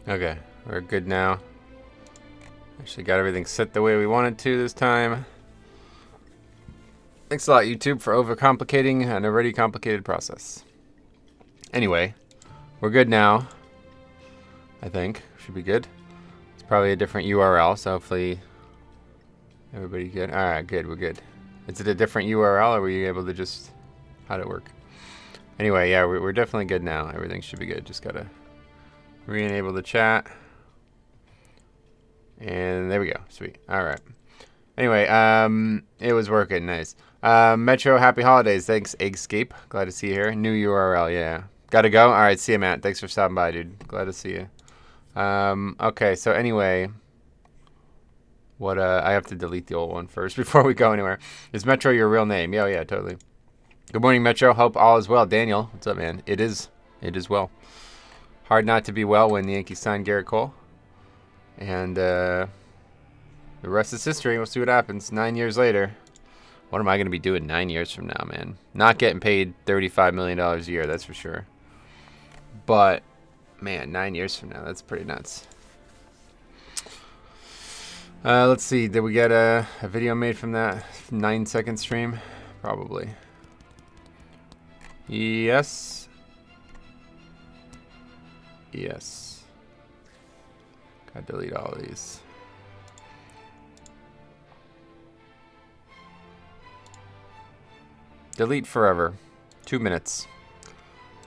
Okay, we're good now. Actually got everything set the way we wanted to this time. Thanks a lot, YouTube, for overcomplicating an already complicated process. Anyway, we're good now. I think. Should be good. It's probably a different URL, so hopefully everybody good. Alright, good, we're good. Is it a different URL, or were you able to just... How'd it work? Anyway, yeah, we're definitely good now. Everything should be good. Just gotta re-enable the chat. And there we go. Sweet. Alright. Anyway, it was working. Nice. Metro, happy holidays. Thanks, Eggscape. Glad to see you here. New URL, yeah. Gotta go? Alright, see you, Matt. Thanks for stopping by, dude. Glad to see you. Okay, so anyway... What, I have to delete the old one first before we go anywhere. Is Metro your real name? Yeah, totally. Good morning, Metro. Hope all is well. Daniel, what's up, man? It is well. Hard not to be well when the Yankees signed Garrett Cole. And, the rest is history. We'll see what happens 9 years later. What am I going to be doing 9 years from now, man? Not getting paid $35 million a year, that's for sure. But, man, 9 years from now, that's pretty nuts. Let's see. Did we get a video made from that 9-second stream? Probably. Yes. Yes. Gotta delete all these. Delete forever. 2 minutes.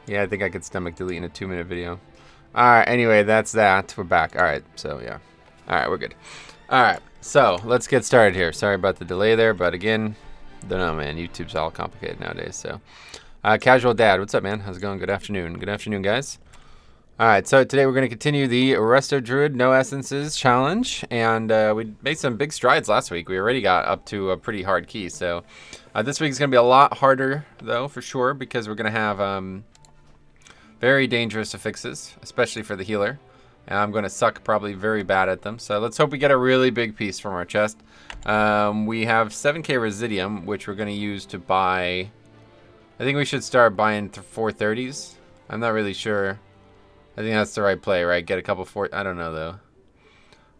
Yeah, I think I could stomach deleting a 2-minute video. Alright, anyway, that's that. We're back. Alright, so yeah. Alright, we're good. Alright, so let's get started here. Sorry about the delay there, but again, don't know, man. YouTube's all complicated nowadays, so. Casual Dad, what's up, man? How's it going? Good afternoon. Good afternoon, guys. Alright, so today we're going to continue the Resto Druid No Essences challenge, and we made some big strides last week. We already got up to a pretty hard key, so this week's going to be a lot harder, though, for sure, because we're going to have very dangerous affixes, especially for the healer. And I'm going to suck probably very bad at them. So let's hope we get a really big piece from our chest. We have 7k Residium, which we're going to use to buy... I think we should start buying 430s. I'm not really sure. I think that's the right play, right? Get a couple I don't know, though.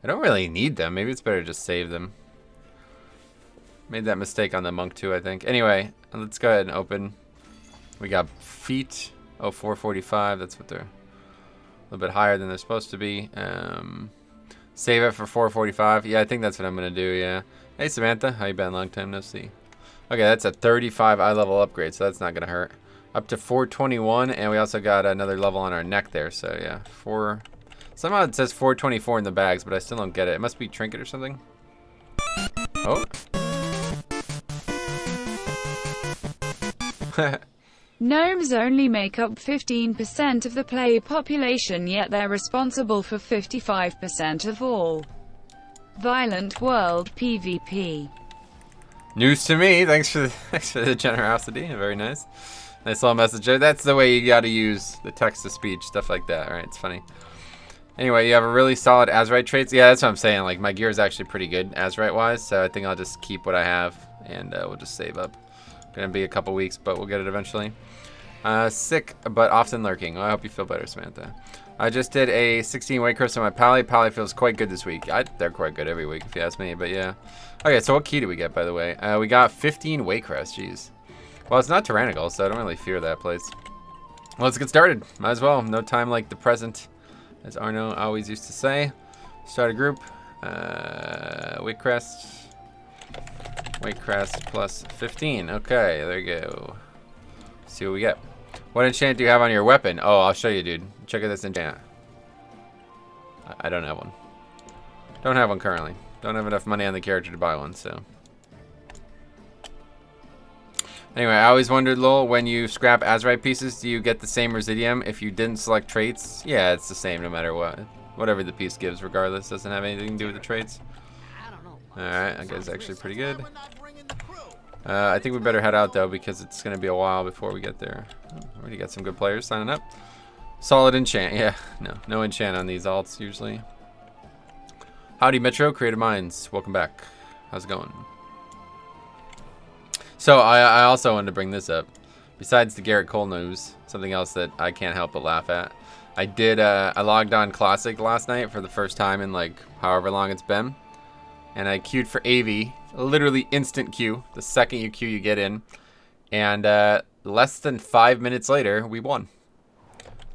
I don't really need them. Maybe it's better to just save them. Made that mistake on the monk, too, I think. Anyway, let's go ahead and open. We got feet. Oh, 445. That's what they're... A little bit higher than they're supposed to be. Save it for 445. Yeah, I think that's what I'm going to do, yeah. Hey, Samantha. How you been? Long time no see. Okay, that's a 35 eye level upgrade, so that's not going to hurt. Up to 421, and we also got another level on our neck there, so yeah. Somehow it says 424 in the bags, but I still don't get it. It must be trinket or something. Oh. Gnomes only make up 15% of the player population, yet they're responsible for 55% of all violent world PvP. News to me. Thanks for the generosity. Very nice. Nice little message there. That's the way you got to use the text-to-speech, stuff like that. All right, it's funny. Anyway, you have a really solid Azurite traits. Yeah, that's what I'm saying. Like, my gear is actually pretty good Azurite-wise, so I think I'll just keep what I have, and we'll just save up. Gonna be a couple weeks, but we'll get it eventually. Sick, but often lurking. Well, I hope you feel better, Samantha. I just did a 16 weight crest on my Pally. Pally feels quite good this week. They're quite good every week, if you ask me, but yeah. Okay, so what key do we get, by the way? We got 15 weight crest, jeez. Well, it's not tyrannical, so I don't really fear that place. Well, let's get started. Might as well. No time like the present, as Arno always used to say. Start a group. Weight crest. Weight crest plus 15. Okay, there you go. See what we get. What enchant do you have on your weapon? Oh, I'll show you, dude. Check out this enchant. I don't have one. Don't have one currently. Don't have enough money on the character to buy one, so. Anyway, I always wondered, Lowell, when you scrap Azurite pieces, do you get the same Residium if you didn't select traits? Yeah, it's the same no matter what. Whatever the piece gives, regardless. Doesn't have anything to do with the traits. Alright, that guy's actually pretty good. I think we better head out, though, because it's going to be a while before we get there. Already got some good players signing up. Solid enchant. Yeah, no enchant on these alts, usually. Howdy, Metro. Creative Minds. Welcome back. How's it going? So, I also wanted to bring this up. Besides the Garrett Cole news, something else that I can't help but laugh at. I logged on Classic last night for the first time in like however long it's been. And I queued for AV, literally instant queue. The second you queue, you get in. And less than 5 minutes later, we won.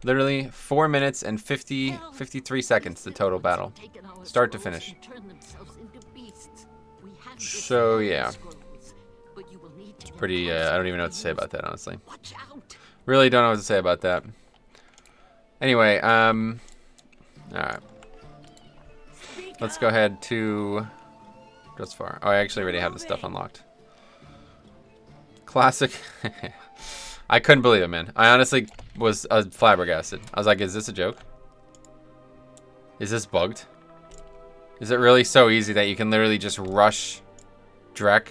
Literally 4 minutes and 53 seconds, the total battle. Start to finish. So, yeah. It's pretty, I don't even know what to say about that, honestly. Really don't know what to say about that. Anyway, alright. Let's go ahead to just far. Oh, I actually already have the stuff unlocked. Classic. I couldn't believe it, man. I honestly was flabbergasted. I was like, is this a joke? Is this bugged? Is it really so easy that you can literally just rush Drek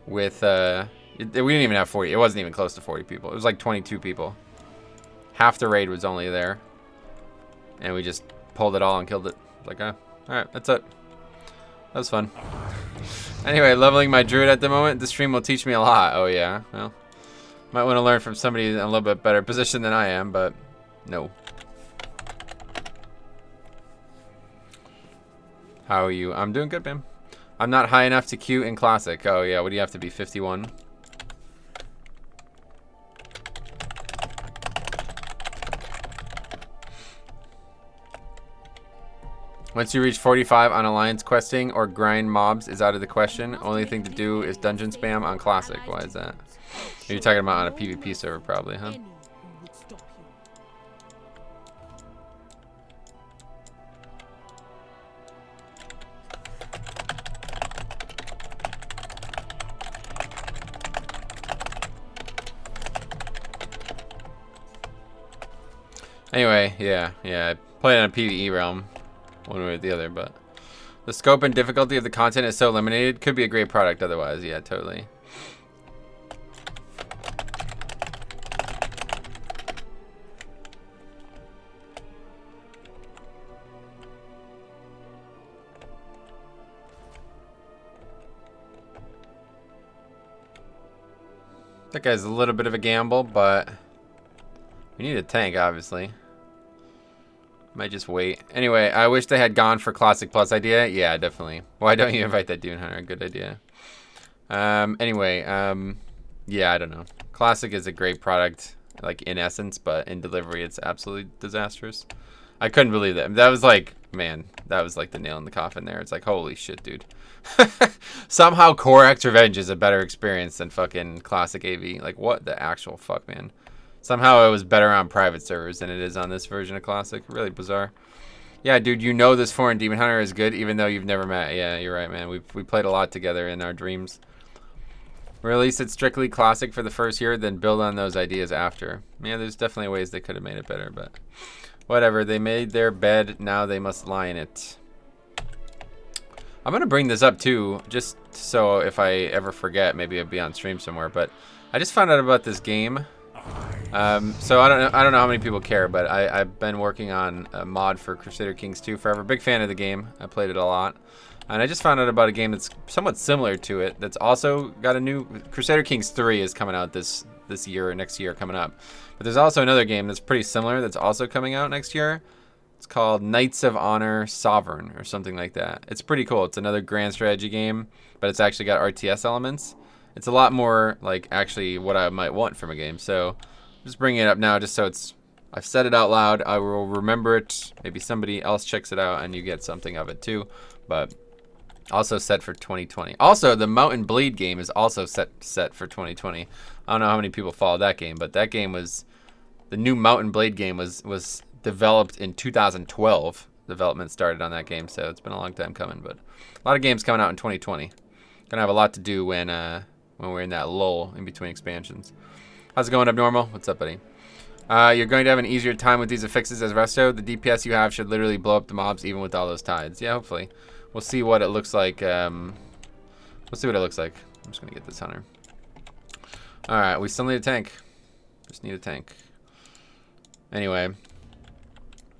with, we didn't even have 40. It wasn't even close to 40 people. It was like 22 people. Half the raid was only there. And we just pulled it all and killed it. Like, alright, that's it. That was fun. Anyway, leveling my Druid at the moment. This stream will teach me a lot. Oh, yeah. Well, might want to learn from somebody in a little bit better position than I am, but no. How are you? I'm doing good, man. I'm not high enough to queue in Classic. Oh, yeah. What do you have to be? 51? Once you reach 45 on Alliance questing or grind mobs is out of the question. Only thing to do is dungeon spam on Classic. Why is that? You're talking about on a PvP server probably, huh? Anyway, yeah. I played on a PvE realm. One way or the other, but the scope and difficulty of the content is so eliminated. Could be a great product otherwise. Yeah, totally. That guy's a little bit of a gamble, but we need a tank, obviously. Might just wait. Anyway, I wish they had gone for Classic Plus idea. Yeah, definitely. Why don't you invite that Dune Hunter? Good idea. Anyway, yeah, I don't know. Classic is a great product, like in essence, but in delivery, it's absolutely disastrous. I couldn't believe that. That was like, man, that was like the nail in the coffin there. It's like, holy shit, dude. Somehow Core X Revenge is a better experience than fucking Classic AV. Like, what the actual fuck, man? Somehow it was better on private servers than it is on this version of Classic. Really bizarre. Yeah, dude, you know this foreign Demon Hunter is good even though you've never met. Yeah, you're right, man. We played a lot together in our dreams. Release it strictly Classic for the first year, then build on those ideas after. Yeah, there's definitely ways they could have made it better, but whatever. They made their bed, now they must lie in it. I'm going to bring this up too, just so if I ever forget, maybe it'll be on stream somewhere, but I just found out about this game. So I don't know how many people care, but I've been working on a mod for Crusader Kings 2 forever. Big fan of the game. I played it a lot. And I just found out about a game that's somewhat similar to it. That's also got a new Crusader Kings 3 is coming out this year or next year coming up. But there's also another game that's pretty similar that's also coming out next year. It's called Knights of Honor Sovereign or something like that. It's pretty cool. It's another grand strategy game, but it's actually got RTS elements. It's a lot more like actually what I might want from a game. So just bringing it up now just so I've said it out loud. I will remember it. Maybe somebody else checks it out and you get something of it too. But also set for 2020. Also, the Mountain Blade game is also set for 2020. I don't know how many people follow that game, but that game was the new Mountain Blade game was developed in 2012. Development started on that game, so it's been a long time coming. But a lot of games coming out in 2020. Gonna have a lot to do when we're in that lull in between expansions. How's it going, Abnormal? What's up, buddy? You're going to have an easier time with these affixes as Resto. The DPS you have should literally blow up the mobs even with all those tides. Yeah, hopefully. We'll see what it looks like. We'll see what it looks like. I'm just gonna get this hunter. All right, we still need a tank. Just need a tank. Anyway,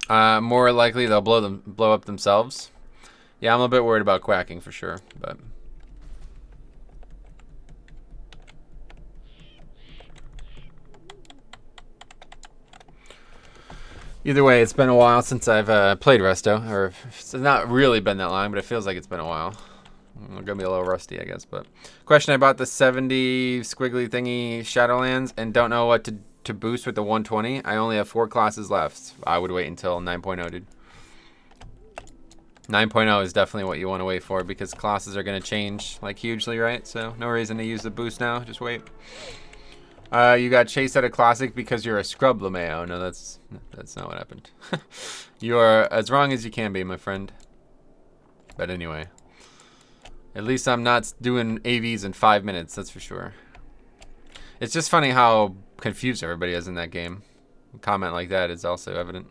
more likely they'll blow up themselves. Yeah, I'm a bit worried about quacking for sure, but. Either way, it's been a while since I've played Resto, or it's not really been that long, but it feels like it's been a while. I'm gonna be a little rusty, I guess. But question: I bought the 70 squiggly thingy Shadowlands and don't know what to boost with the 120. I only have 4 classes left. I would wait until 9.0, dude. 9.0 is definitely what you want to wait for because classes are gonna change like hugely, right? So no reason to use the boost now. Just wait. You got chased at a classic because you're a scrub, Lameo. No, that's not what happened. You are as wrong as you can be, my friend. But anyway, at least I'm not doing AVs in 5 minutes. That's for sure. It's just funny how confused everybody is in that game. A comment like that is also evident.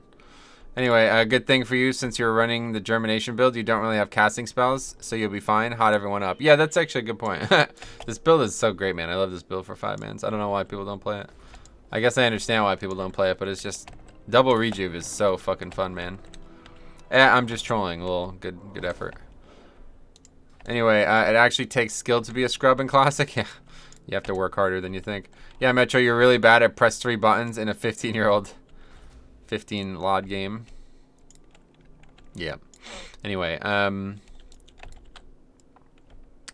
Anyway, a good thing for you since you're running the germination build, you don't really have casting spells, so you'll be fine. Hot everyone up. Yeah, that's actually a good point. This build is so great, man. I love this build for 5-mans. I don't know why people don't play it. I guess I understand why people don't play it, but it's just double rejuve is so fucking fun, man. I'm just trolling. A little good effort. Anyway, it actually takes skill to be a scrub in Classic. Yeah, you have to work harder than you think. Yeah, Metro, you're really bad at press 3 buttons in a 15-year-old 15 LOD game. Yeah. Anyway, alright,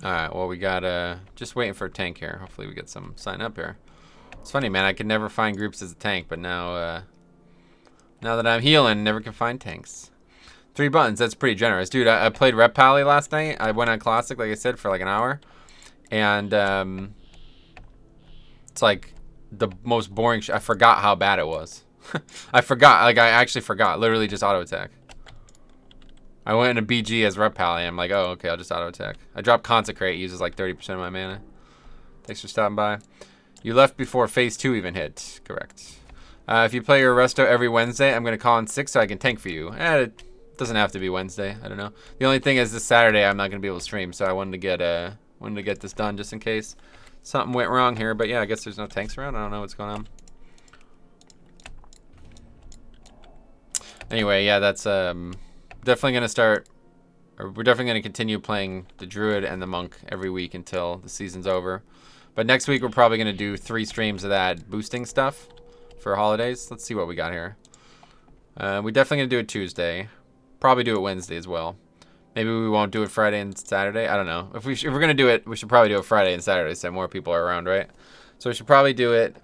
well, we got just waiting for a tank here. Hopefully we get some sign up here. It's funny, man, I could never find groups as a tank, but now now that I'm healing, never can find tanks. 3 buttons, that's pretty generous. Dude, I played Rep Pally last night. I went on Classic, like I said, for like an hour. And it's like the most boring I forgot how bad it was. I forgot, like I actually forgot. Literally just auto attack. I went into BG as Rep Pally. I'm like, oh, okay, I'll just auto attack. I dropped Consecrate, uses like 30% of my mana. Thanks for stopping by. You left before phase 2 even hit. Correct. If you play your Resto every Wednesday, I'm going to call in 6 so I can tank for you. It doesn't have to be Wednesday. I don't know. The only thing is this Saturday I'm not going to be able to stream, so I wanted to get this done just in case something went wrong here. But yeah, I guess there's no tanks around. I don't know what's going on. Anyway, yeah, that's definitely going to start, or we're definitely going to continue playing the Druid and the Monk every week until the season's over. But next week we're probably going to do 3 streams of that boosting stuff for holidays. Let's see what we got here. We're definitely going to do it Tuesday. Probably do it Wednesday as well. Maybe we won't do it Friday and Saturday. I don't know. If we're going to do it, we should probably do it Friday and Saturday so more people are around, right? So we should probably do it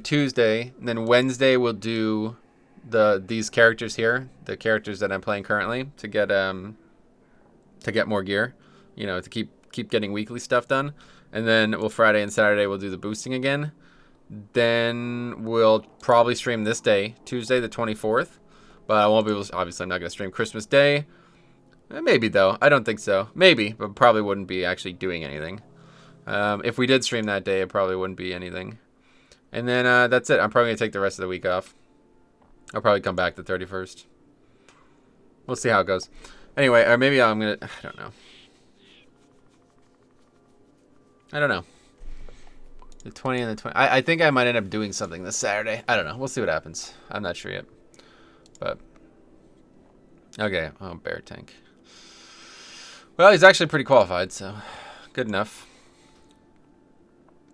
Tuesday, and then Wednesday we'll do these characters here, the characters that I'm playing currently, to get more gear, you know, to keep getting weekly stuff done. And then Friday and Saturday we'll do the boosting again. Then we'll probably stream this day, Tuesday the 24th. But I won't be able to, obviously I'm not going to stream Christmas Day. Maybe though. I don't think so. Maybe, but probably wouldn't be actually doing anything. If we did stream that day, it probably wouldn't be anything. And then that's it. I'm probably going to take the rest of the week off. I'll probably come back the 31st. We'll see how it goes. Anyway, or maybe I'm going to, I don't know. The 20 and the 20. I think I might end up doing something this Saturday. I don't know. We'll see what happens. I'm not sure yet. But, okay. Oh, bear tank. Well, he's actually pretty qualified, so good enough.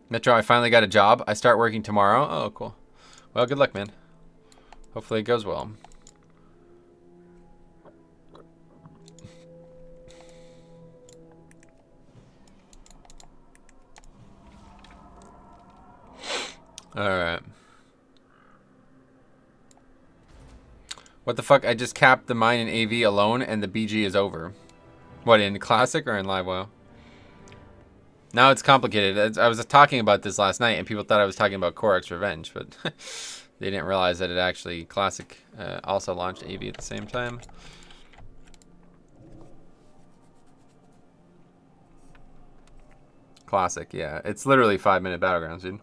Metro, I finally got a job. I start working tomorrow. Oh, cool. Well, good luck, man. Hopefully it goes well. Alright. What the fuck? I just capped the mine in AV alone and the BG is over. What, in Classic or in Live WoW? Now it's complicated. I was talking about this last night and people thought I was talking about Korok's Revenge, but they didn't realize that it actually, Classic also launched AV at the same time. Classic, yeah. It's literally 5-minute battlegrounds, dude.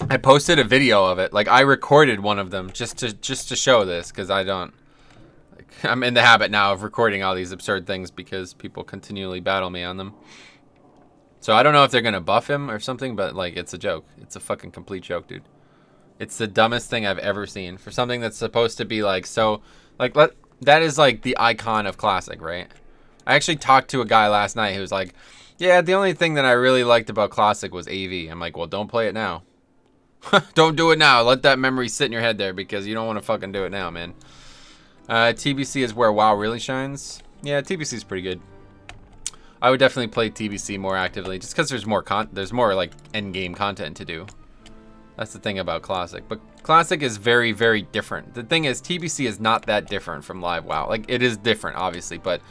I posted a video of it. Like, I recorded one of them just to show this, because I don't... Like, I'm in the habit now of recording all these absurd things because people continually battle me on them. So I don't know if they're going to buff him or something, but, like, it's a joke. It's a fucking complete joke, dude. It's the dumbest thing I've ever seen. For something that's supposed to be, like, so... Like, that is, like, the icon of Classic, right? I actually talked to a guy last night who was like, yeah, the only thing that I really liked about Classic was AV. I'm like, well, don't play it now. Don't do it now. Let that memory sit in your head there because you don't want to fucking do it now, man. TBC is where WoW really shines. Yeah, TBC is pretty good. I would definitely play TBC more actively just because there's more like end game content to do. That's the thing about Classic. But Classic is very, very different. The thing is, TBC is not that different from Live WoW. Like, it is different, obviously, but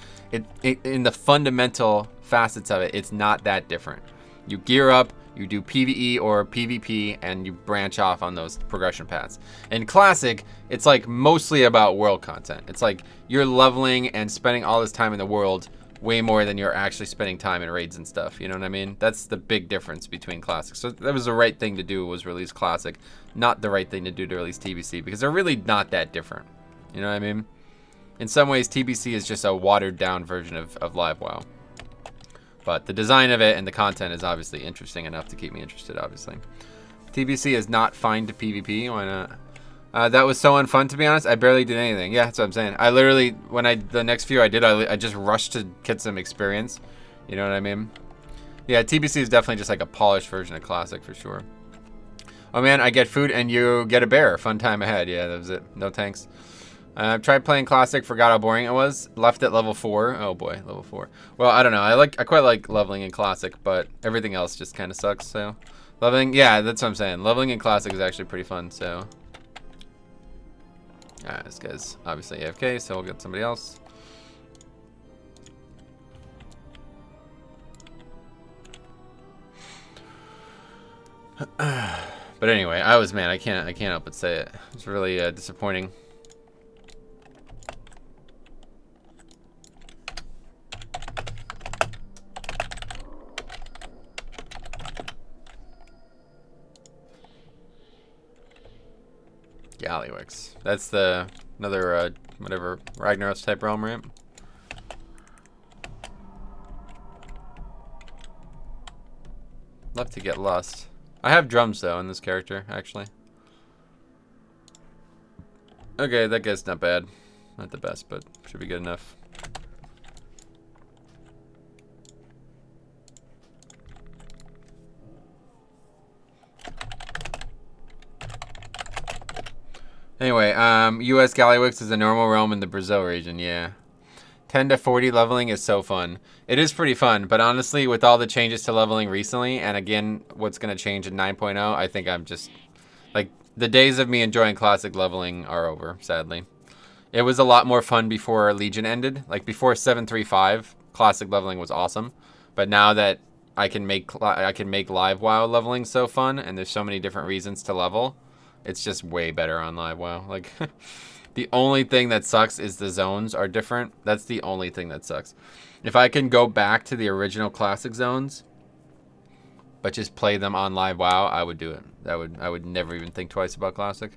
in the fundamental facets of it, it's not that different. You gear up, you do PvE or PvP, and you branch off on those progression paths. In Classic, it's like mostly about world content. It's like you're leveling and spending all this time in the world way more than you're actually spending time in raids and stuff. You know what I mean? That's the big difference between Classic. So that was the right thing to do, was release Classic, not the right thing to do to release TBC, because they're really not that different. You know what I mean? In some ways, TBC is just a watered down version of Live WoW. But the design of it and the content is obviously interesting enough to keep me interested, obviously. TBC is not fine to PvP. Why not? That was so unfun, to be honest. I barely did anything. Yeah, that's what I'm saying. I literally, the next few I did, I just rushed to get some experience. You know what I mean? Yeah, TBC is definitely just like a polished version of Classic for sure. Oh man, I get food and you get a bear. Fun time ahead. Yeah, that was it. No tanks. Tried playing Classic, forgot how boring it was. Left at level 4. Oh boy, level 4. Well, I don't know. I quite like leveling in Classic, but everything else just kind of sucks. So, leveling, yeah, that's what I'm saying. Leveling in Classic is actually pretty fun. So, alright, this guy's obviously AFK, so we'll get somebody else. But anyway, man, I can't help but say it. It's really disappointing. Gallywix. That's the another whatever Ragnaros type realm, right? Love to get Lust. I have drums though in this character, actually. Okay, that guy's not bad. Not the best, but should be good enough. Anyway, US Gallywix is a normal realm in the Brazil region, yeah. 10 to 40 leveling is so fun. It is pretty fun, but honestly, with all the changes to leveling recently, and again, what's going to change in 9.0, I think I'm just, like, the days of me enjoying Classic leveling are over, sadly. It was a lot more fun before Legion ended. Like, before 7.3.5, Classic leveling was awesome. But now that I can make Live WoW leveling so fun, and there's so many different reasons to level, it's just way better on Live WoW. Like, the only thing that sucks is the zones are different. That's the only thing that sucks. If I can go back to the original Classic zones, but just play them on Live WoW, I would do it. I would never even think twice about Classic.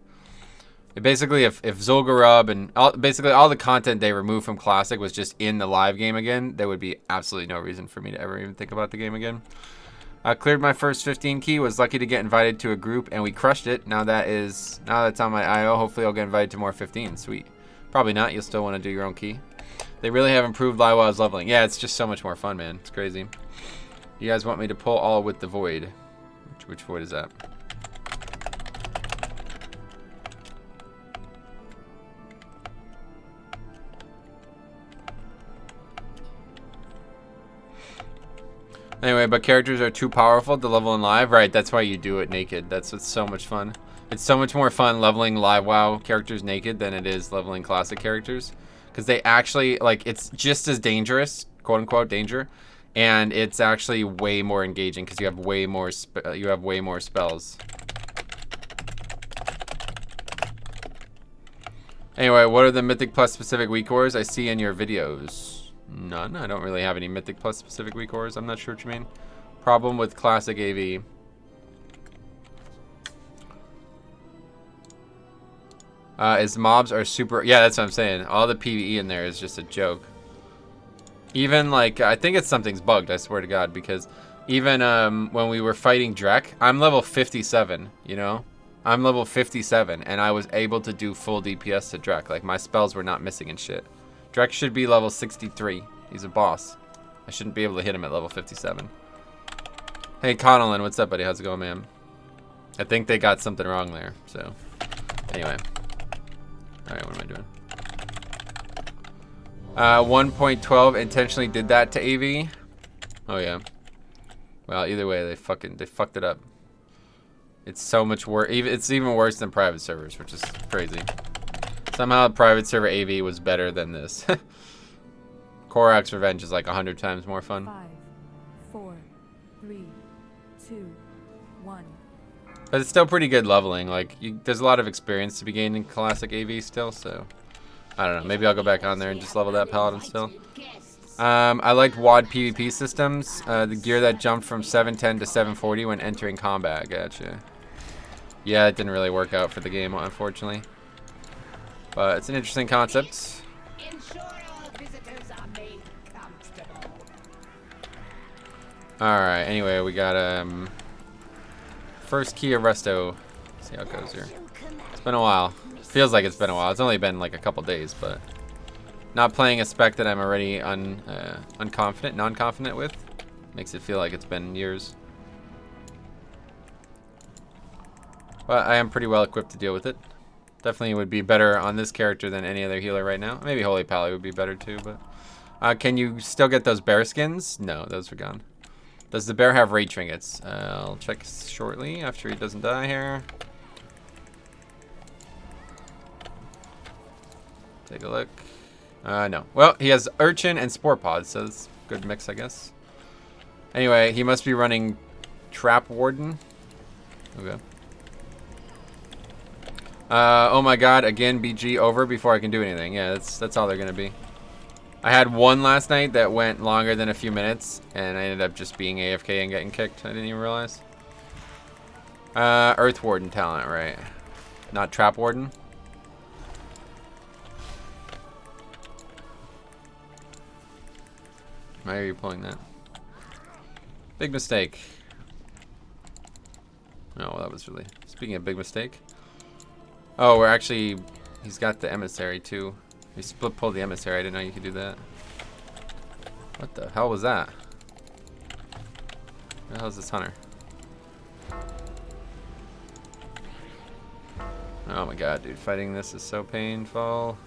Basically, if Zul'Gurub and basically all the content they removed from Classic was just in the live game again, there would be absolutely no reason for me to ever even think about the game again. Cleared my first 15 key, was lucky to get invited to a group, and we crushed it. Now that's on my IO. Hopefully I'll get invited to more 15. Sweet. Probably not. You'll still want to do your own key. They really have improved Live WoW's leveling. Yeah, it's just so much more fun, man. It's crazy. You guys want me to pull all with the Void. Which Void is that? Anyway, but characters are too powerful to level in live. Right, that's why you do it naked. That's what's so much fun. It's so much more fun leveling Live WoW characters naked than it is leveling Classic characters. Because they actually, like, it's just as dangerous, quote-unquote danger, and it's actually way more engaging because you have way more spells. Anyway, what are the Mythic Plus specific weak cores I see in your videos? None. I don't really have any Mythic Plus specific weak cores. I'm not sure what you mean. Problem with Classic AV. Is mobs are super... Yeah, that's what I'm saying. All the PvE in there is just a joke. Even, like, I think something's bugged, I swear to God, because even when we were fighting Drek, I'm level 57, you know? I'm level 57, and I was able to do full DPS to Drek. Like, my spells were not missing and shit. Drek should be level 63. He's a boss. I shouldn't be able to hit him at level 57. Hey, Connellan, what's up, buddy? How's it going, man? I think they got something wrong there. So, anyway. Alright, what am I doing? 1.12 intentionally did that to AV. Oh yeah. Well, either way, they fucked it up. It's so much worse. It's even worse than private servers, which is crazy. Somehow private server AV was better than this. Korak's Revenge is like 100 times more fun. 5, 4, 3, 2, 1. But it's still pretty good leveling. Like, there's a lot of experience to be gained in classic AV still, so I don't know. Maybe I'll go back on there and just level that paladin still. I liked WOD PvP systems. The gear that jumped from 710 to 740 when entering combat. Gotcha. Yeah, it didn't really work out for the game, unfortunately. But it's an interesting concept. Alright, anyway, we got first key of Resto. See how it goes here. It's been a while. Feels like it's been a while. It's only been like a couple days, but not playing a spec that I'm already non-confident with makes it feel like it's been years. But I am pretty well equipped to deal with it. Definitely would be better on this character than any other healer right now. Maybe Holy Pally would be better too, but can you still get those bear skins? No, those are gone. Does the bear have raid trinkets? I'll check shortly after he doesn't die here. Take a look. No. Well, he has Urchin and Spore Pod, so it's a good mix, I guess. Anyway, he must be running Trap Warden. Okay. Oh my god, again BG over before I can do anything. Yeah, that's all they're gonna be. I had one last night that went longer than a few minutes, and I ended up just being AFK and getting kicked. I didn't even realize. Earth Warden talent, right? Not Trap Warden. Why are you pulling that? Big mistake. Oh, well, that was really... Speaking of big mistake. Oh, we're actually... He's got the emissary, too. We split pulled the emissary. I didn't know you could do that. What the hell was that? Where the hell is this hunter? Oh my god, dude. Fighting this is so painful.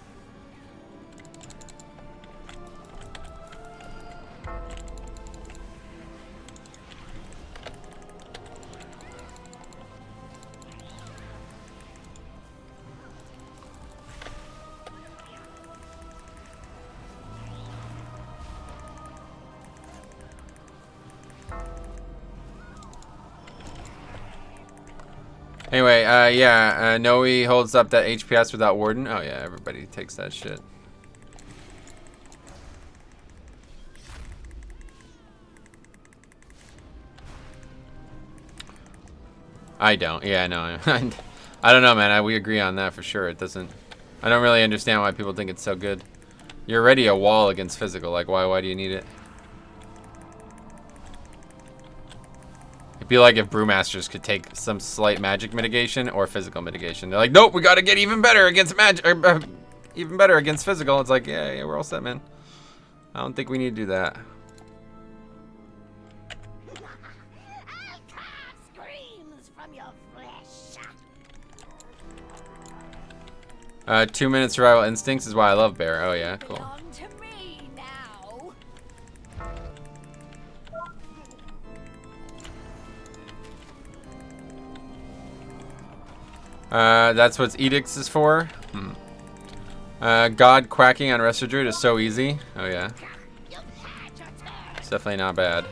Anyway, yeah, Noe holds up that HPS without Warden. Oh yeah, everybody takes that shit. I don't. Yeah, no. I don't know, man. We agree on that for sure. It doesn't... I don't really understand why people think it's so good. You're already a wall against physical. Like, why do you need it? It'd be like if Brewmasters could take some slight magic mitigation or physical mitigation. They're like, nope, we gotta get even better against magic, even better against physical. It's like, yeah, we're all set, man. I don't think we need to do that. 2 minute survival instincts is why I love bear. Oh yeah, cool. That's what edicts is for. God quacking on Resto Druid is so easy. Oh yeah, it's definitely not bad.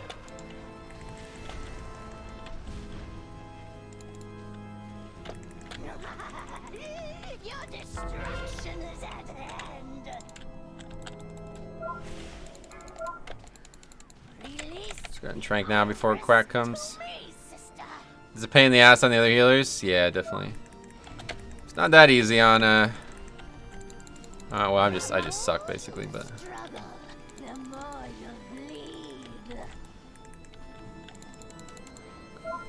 Let's go ahead and trank now before quack comes. Is it a pain in the ass on the other healers? Yeah, definitely. It's not that easy on well, I just suck basically, but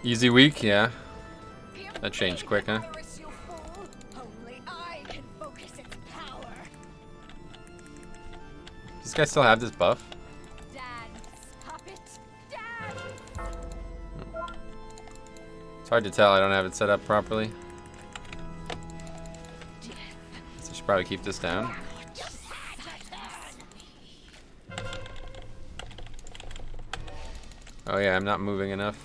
easy week, yeah. That changed quick, huh? Does this guy still have this buff? It's hard to tell. I don't have it set up properly. So I should probably keep this down. Oh yeah, I'm not moving enough.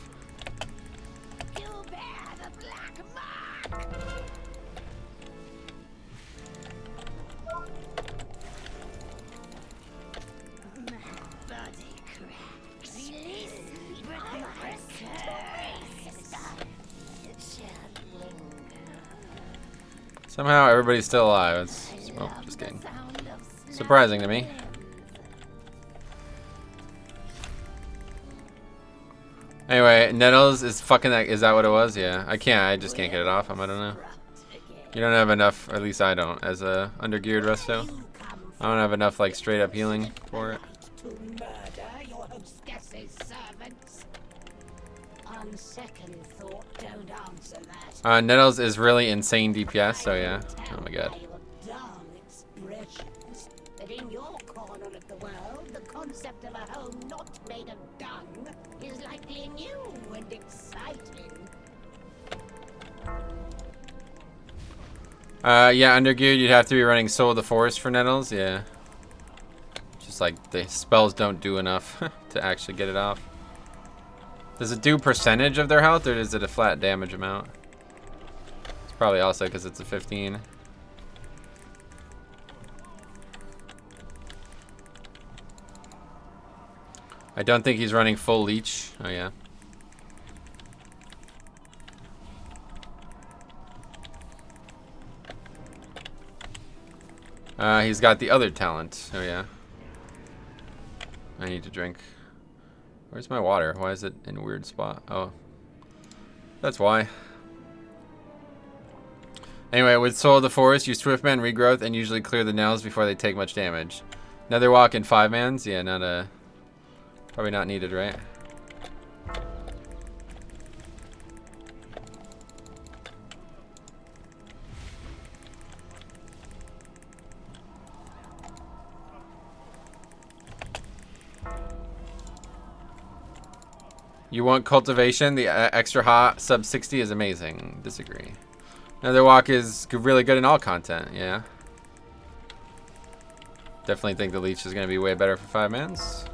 Somehow everybody's still alive. It's, oh, just kidding. Surprising to me. Anyway, Nettles is fucking that. Is that what it was? Yeah. I can't. I just can't get it off him. I don't know. You don't have enough, or at least I don't, as a undergeared resto. I don't have enough like straight up healing for it. Nettles is really insane DPS, so yeah. Oh my god. But in your corner of the world, the concept of a home not made of dung is likely new and exciting. Yeah, undergeared, you'd have to be running Soul of the Forest for Nettles, yeah. Just like the spells don't do enough to actually get it off. Does it do percentage of their health, or is it a flat damage amount? It's probably also because it's a 15. I don't think he's running full leech. Oh yeah. He's got the other talent. Oh yeah. I need to drink. Where's my water? Why is it in a weird spot? Oh. That's why. Anyway, with Soul of the Forest, you Swiftman regrowth and usually clear the nails before they take much damage. Nether Walk in 5-mans? Yeah, not a... Probably not needed, right? You want cultivation? The extra hot sub 60 is amazing. Disagree. Nether Walk is really good in all content, yeah. Definitely think the leech is going to be way better for 5-mans.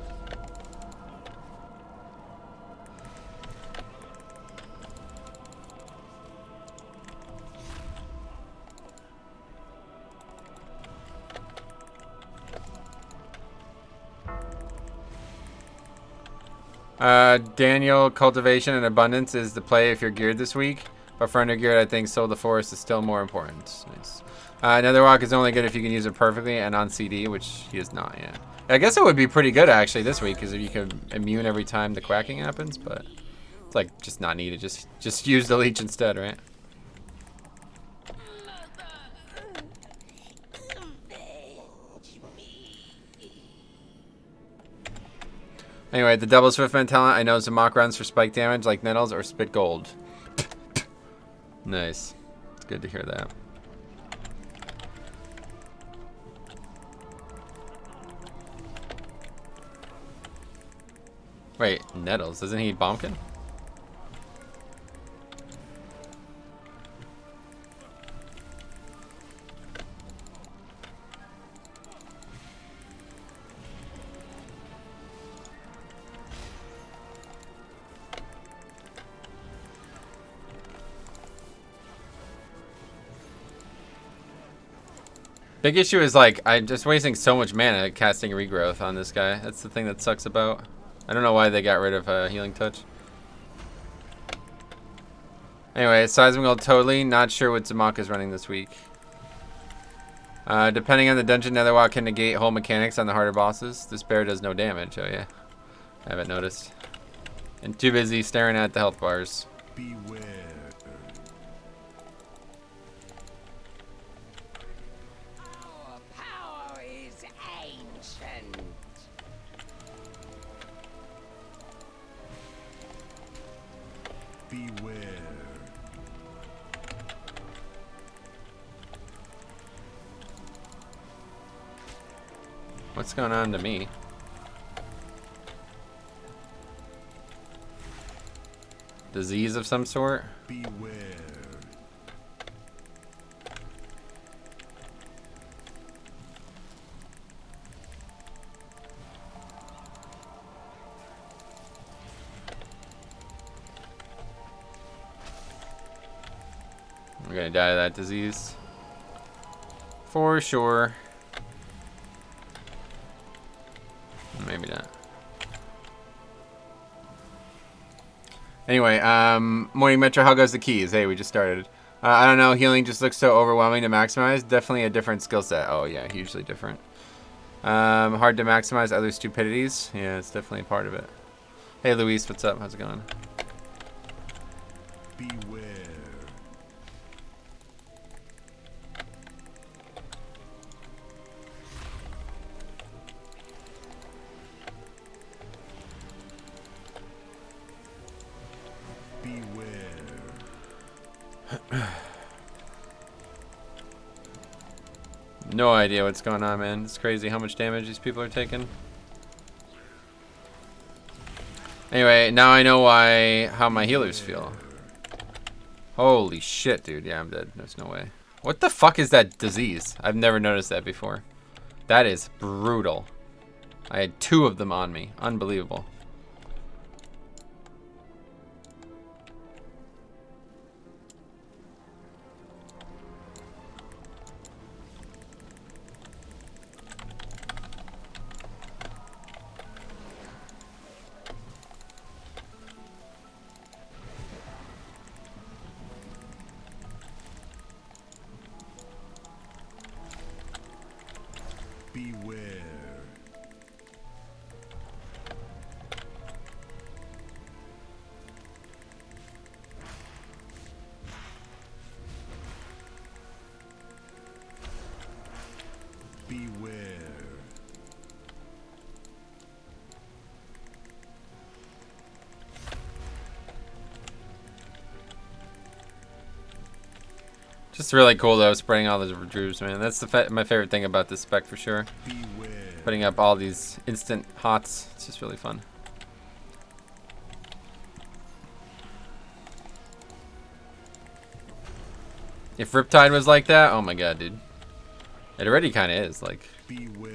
Daniel, cultivation and abundance is the play if you're geared this week. But for undergeared, I think Soul of the Forest is still more important. Nice. Nether Walk is only good if you can use it perfectly and on CD, which he is not yet. I guess it would be pretty good actually this week, because if you can immune every time the quacking happens, but it's like just not needed. Just use the leech instead, right? Anyway, the double Swiftman talent, I know Zamok runs for spike damage like Nettles or Spit Gold. Nice. It's good to hear that. Wait, Nettles, doesn't he Bombkin? Big issue is like I'm just wasting so much mana casting regrowth on this guy. That's the thing that sucks about. I don't know why they got rid of healing touch. Anyway, Seismical totally not sure what Zamok is running this week. Depending on the dungeon, Netherwalk can negate whole mechanics on the harder bosses. This bear does no damage. Oh yeah, I haven't noticed. And too busy staring at the health bars. Beware. Beware. What's going on to me? disease of some sort. Beware. I'm gonna die of that disease. For sure. Maybe not. Anyway, Morning Metro, how goes the keys? Hey, we just started. I don't know, healing just looks so overwhelming to maximize. Definitely a different skill set. Oh yeah, hugely different. Hard to maximize other stupidities. Yeah, it's definitely a part of it. Hey Luis, what's up? How's it going? Beware. No idea what's going on, man. It's crazy how much damage these people are taking. Anyway, now I know how my healers feel. Holy shit, dude. Yeah, I'm dead. There's no way. What the fuck is that disease? I've never noticed that before. That is brutal. I had 2 of them on me. Unbelievable. Beware. Beware. Just really cool though, spraying all those Druids, man. That's my favorite thing about this spec for sure. Beware. Putting up all these instant hots. It's just really fun. If Riptide was like that, oh my god, dude. It already kind of is. Like, Beware.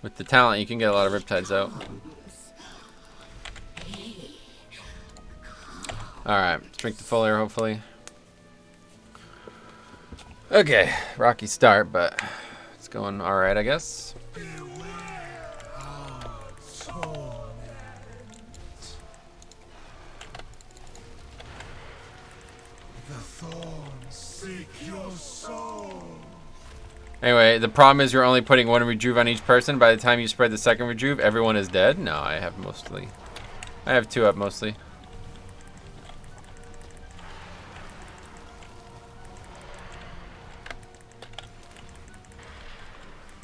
with the talent, you can get a lot of Riptides out. Alright, let's drink the full air, hopefully. Okay, rocky start, but it's going alright, I guess. The thorns seek your soul. Anyway, the problem is you're only putting 1 rejuve on each person. By the time you spread the second rejuve, everyone is dead. No, I have 2 up mostly.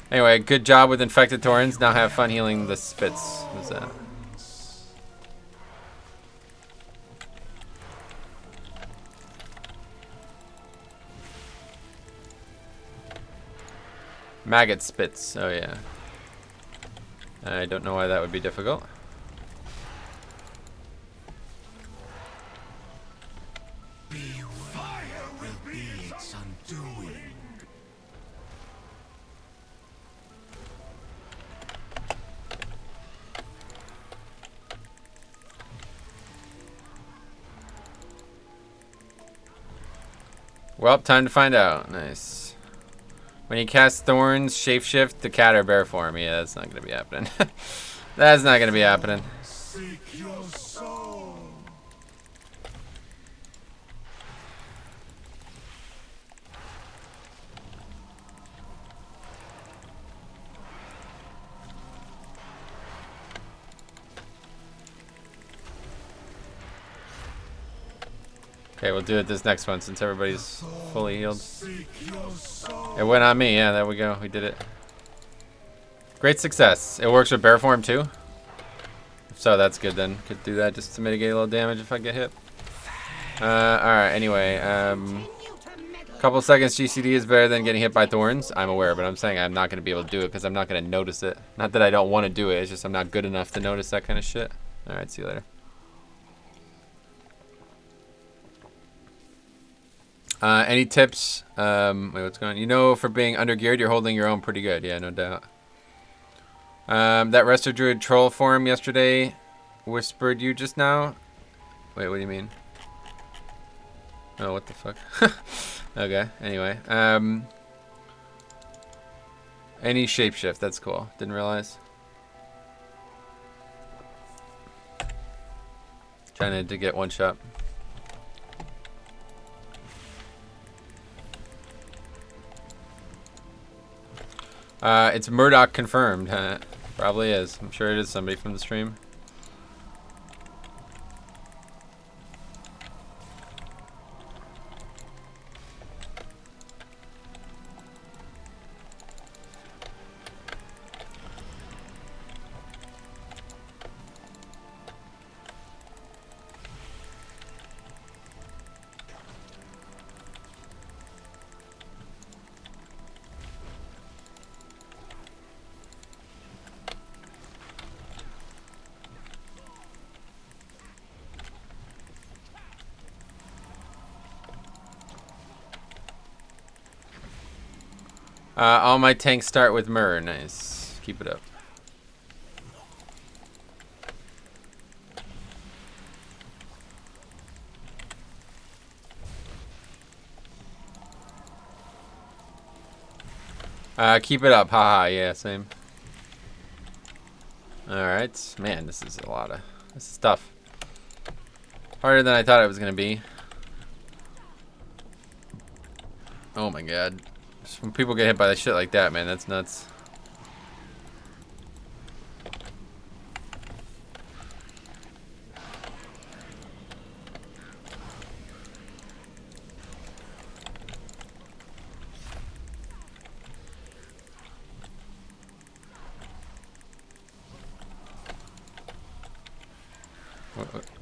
Anyway, good job with infected Taurens. Now have fun healing the spits. What's that? Maggot spits. Oh yeah. I don't know why that would be difficult. Fire will be its undoing. Well, time to find out. Nice. When you cast Thorns, shapeshift to cat or bear form. Yeah, that's not going to be happening. That's not going to be happening. Seek your soul. Okay, we'll do it this next one since everybody's fully healed. Seek your soul. It went on me. Yeah, there we go. We did it. Great success. It works with bear form too? If so, that's good then. Could do that just to mitigate a little damage if I get hit. Alright, anyway. Couple seconds GCD is better than getting hit by Thorns. I'm aware, but I'm saying I'm not going to be able to do it because I'm not going to notice it. Not that I don't want to do it. It's just I'm not good enough to notice that kind of shit. Alright, see you later. Any tips? Wait, what's going on? You know, for being undergeared, you're holding your own pretty good. Yeah, no doubt. That Resto Druid troll forum yesterday whispered you just now. Wait, what do you mean? Oh, what the fuck? Okay, anyway. Any shapeshift, that's cool. Didn't realize. Trying to get one shot. It's Murdoch confirmed. Probably is. I'm sure it is somebody from the stream. All my tanks start with Myrrh. Nice. Keep it up. Keep it up. Haha. Yeah, same. Alright. Man, this is a lot of... This is tough. Harder than I thought it was going to be. Oh my god. Just when people get hit by that shit like that, man, that's nuts.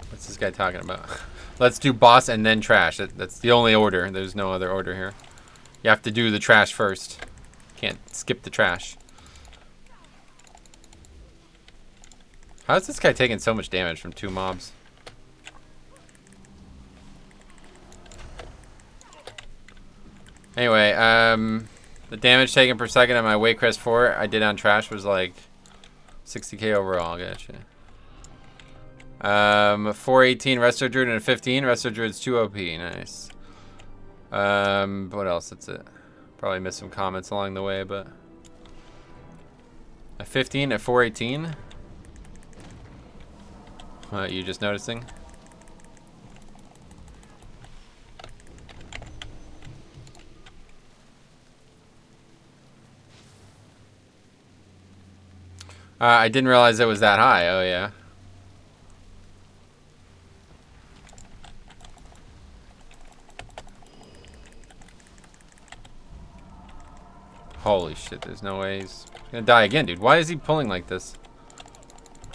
What's this guy talking about? Let's do boss and then trash. That's the only order. There's no other order here. You have to do the trash first. Can't skip the trash. How is this guy taking so much damage from 2 mobs? Anyway, the damage taken per second on my Waycrest 4 I did on trash was like 60k overall. Gotcha. 418 Resto Druid and a 15. Resto Druid's 2 OP. Nice. What else? That's it. Probably missed some comments along the way, but a 15 at 418. What, you just noticing? I didn't realize it was that high. Oh yeah. Holy shit, there's no way he's gonna die again, dude. Why is he pulling like this?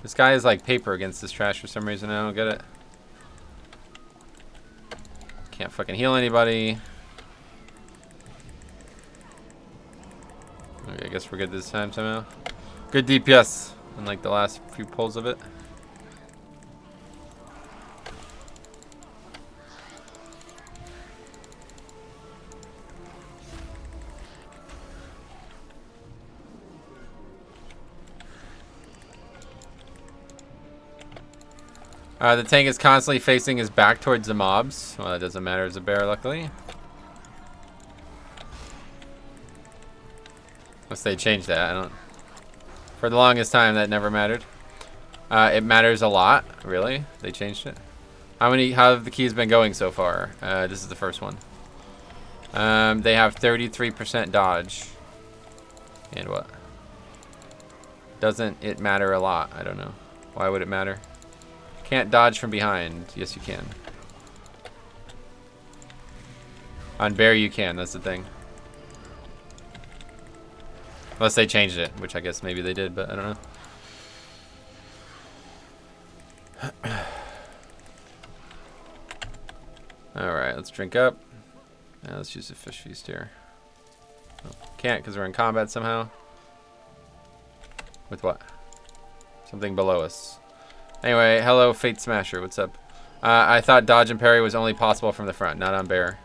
This guy is like paper against this trash for some reason. I don't get it. Can't fucking heal anybody. Okay, I guess we're good this time somehow. Good DPS, unlike the last few pulls of it. The tank is constantly facing his back towards the mobs. Well, that doesn't matter as a bear, luckily. Unless they change that, I don't... For the longest time, that never mattered. It matters a lot, really. They changed it. How have the keys been going so far? This is the first one. They have 33% dodge. And what? Doesn't it matter a lot? I don't know. Why would it matter? Can't dodge from behind. Yes, you can. On bear, you can. That's the thing. Unless they changed it, which I guess maybe they did, but I don't know. Alright, let's drink up. Now let's use a fish feast here. Oh, can't because we're in combat somehow. With what? Something below us. Anyway, hello Fate Smasher, what's up? I thought dodge and parry was only possible from the front, not on bear.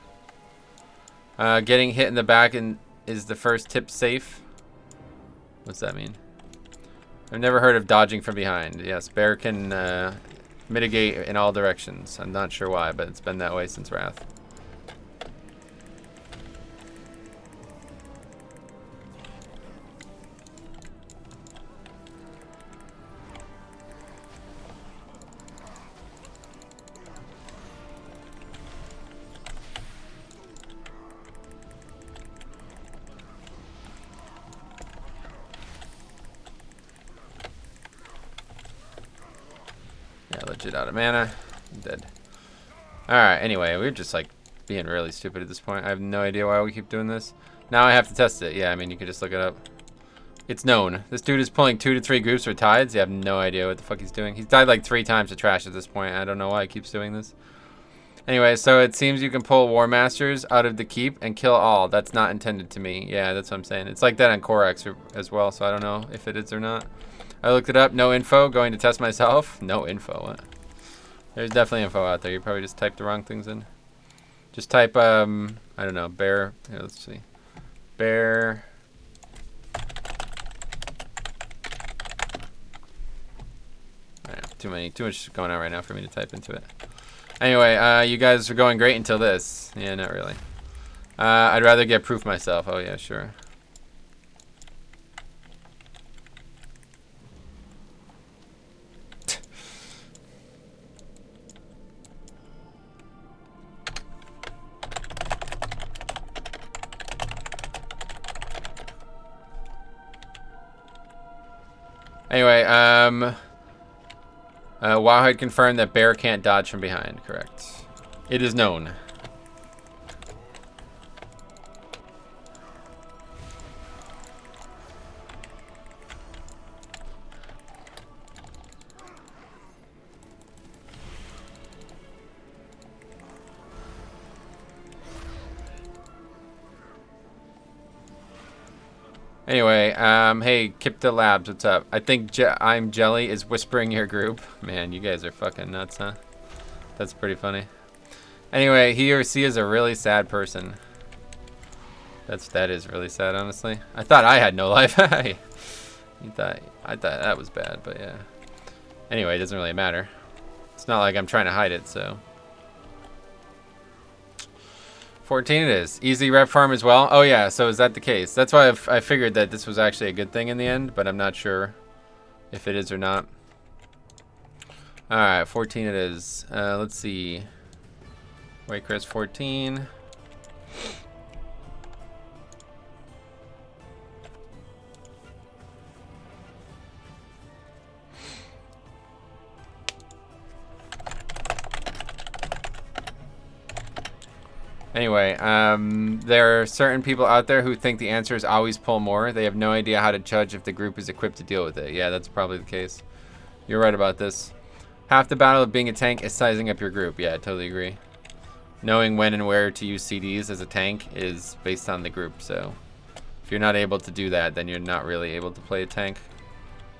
Getting hit in the back is the first tip safe. What's that mean? I've never heard of dodging from behind. Yes, bear can mitigate in all directions. I'm not sure why, but it's been that way since Wrath. Yeah, legit out of mana. I'm dead. Alright, anyway, we're just like being really stupid at this point. I have no idea why we keep doing this. Now I have to test it. Yeah, I mean, you can just look it up. It's known. This dude is pulling 2 to 3 groups for tides. You have no idea what the fuck he's doing. He's died like 3 times to trash at this point. I don't know why he keeps doing this. Anyway, so it seems you can pull War Masters out of the keep and kill all. That's not intended to me. Yeah, that's what I'm saying. It's like that on Corax as well, so I don't know if it is or not. I looked it up. No info. Going to test myself. No info. What? There's definitely info out there. You probably just typed the wrong things in. Just type, I don't know, bear. Here, let's see. Bear. Too much going on right now for me to type into it. Anyway, you guys are going great until this. Yeah, not really. I'd rather get proof myself. Oh yeah, sure. Anyway, Wowhead confirmed that bear can't dodge from behind. Correct. It is known. Anyway, hey, Kipta Labs, what's up? I think I'm Jelly is whispering your group. Man, you guys are fucking nuts, huh? That's pretty funny. Anyway, he or she is a really sad person. That is really sad, honestly. I thought I had no life. I thought that was bad, but yeah. Anyway, it doesn't really matter. It's not like I'm trying to hide it, so. 14 it is. Easy rep farm as well. Oh yeah, so is that the case? That's why I figured that this was actually a good thing in the end, but I'm not sure if it is or not. Alright, 14 it is. Let's see. Wait, Chris, 14. Anyway, there are certain people out there who think the answer is always pull more. They have no idea how to judge if the group is equipped to deal with it. Yeah, that's probably the case. You're right about this. Half the battle of being a tank is sizing up your group. Yeah, I totally agree. Knowing when and where to use CDs as a tank is based on the group. So if you're not able to do that, then you're not really able to play a tank.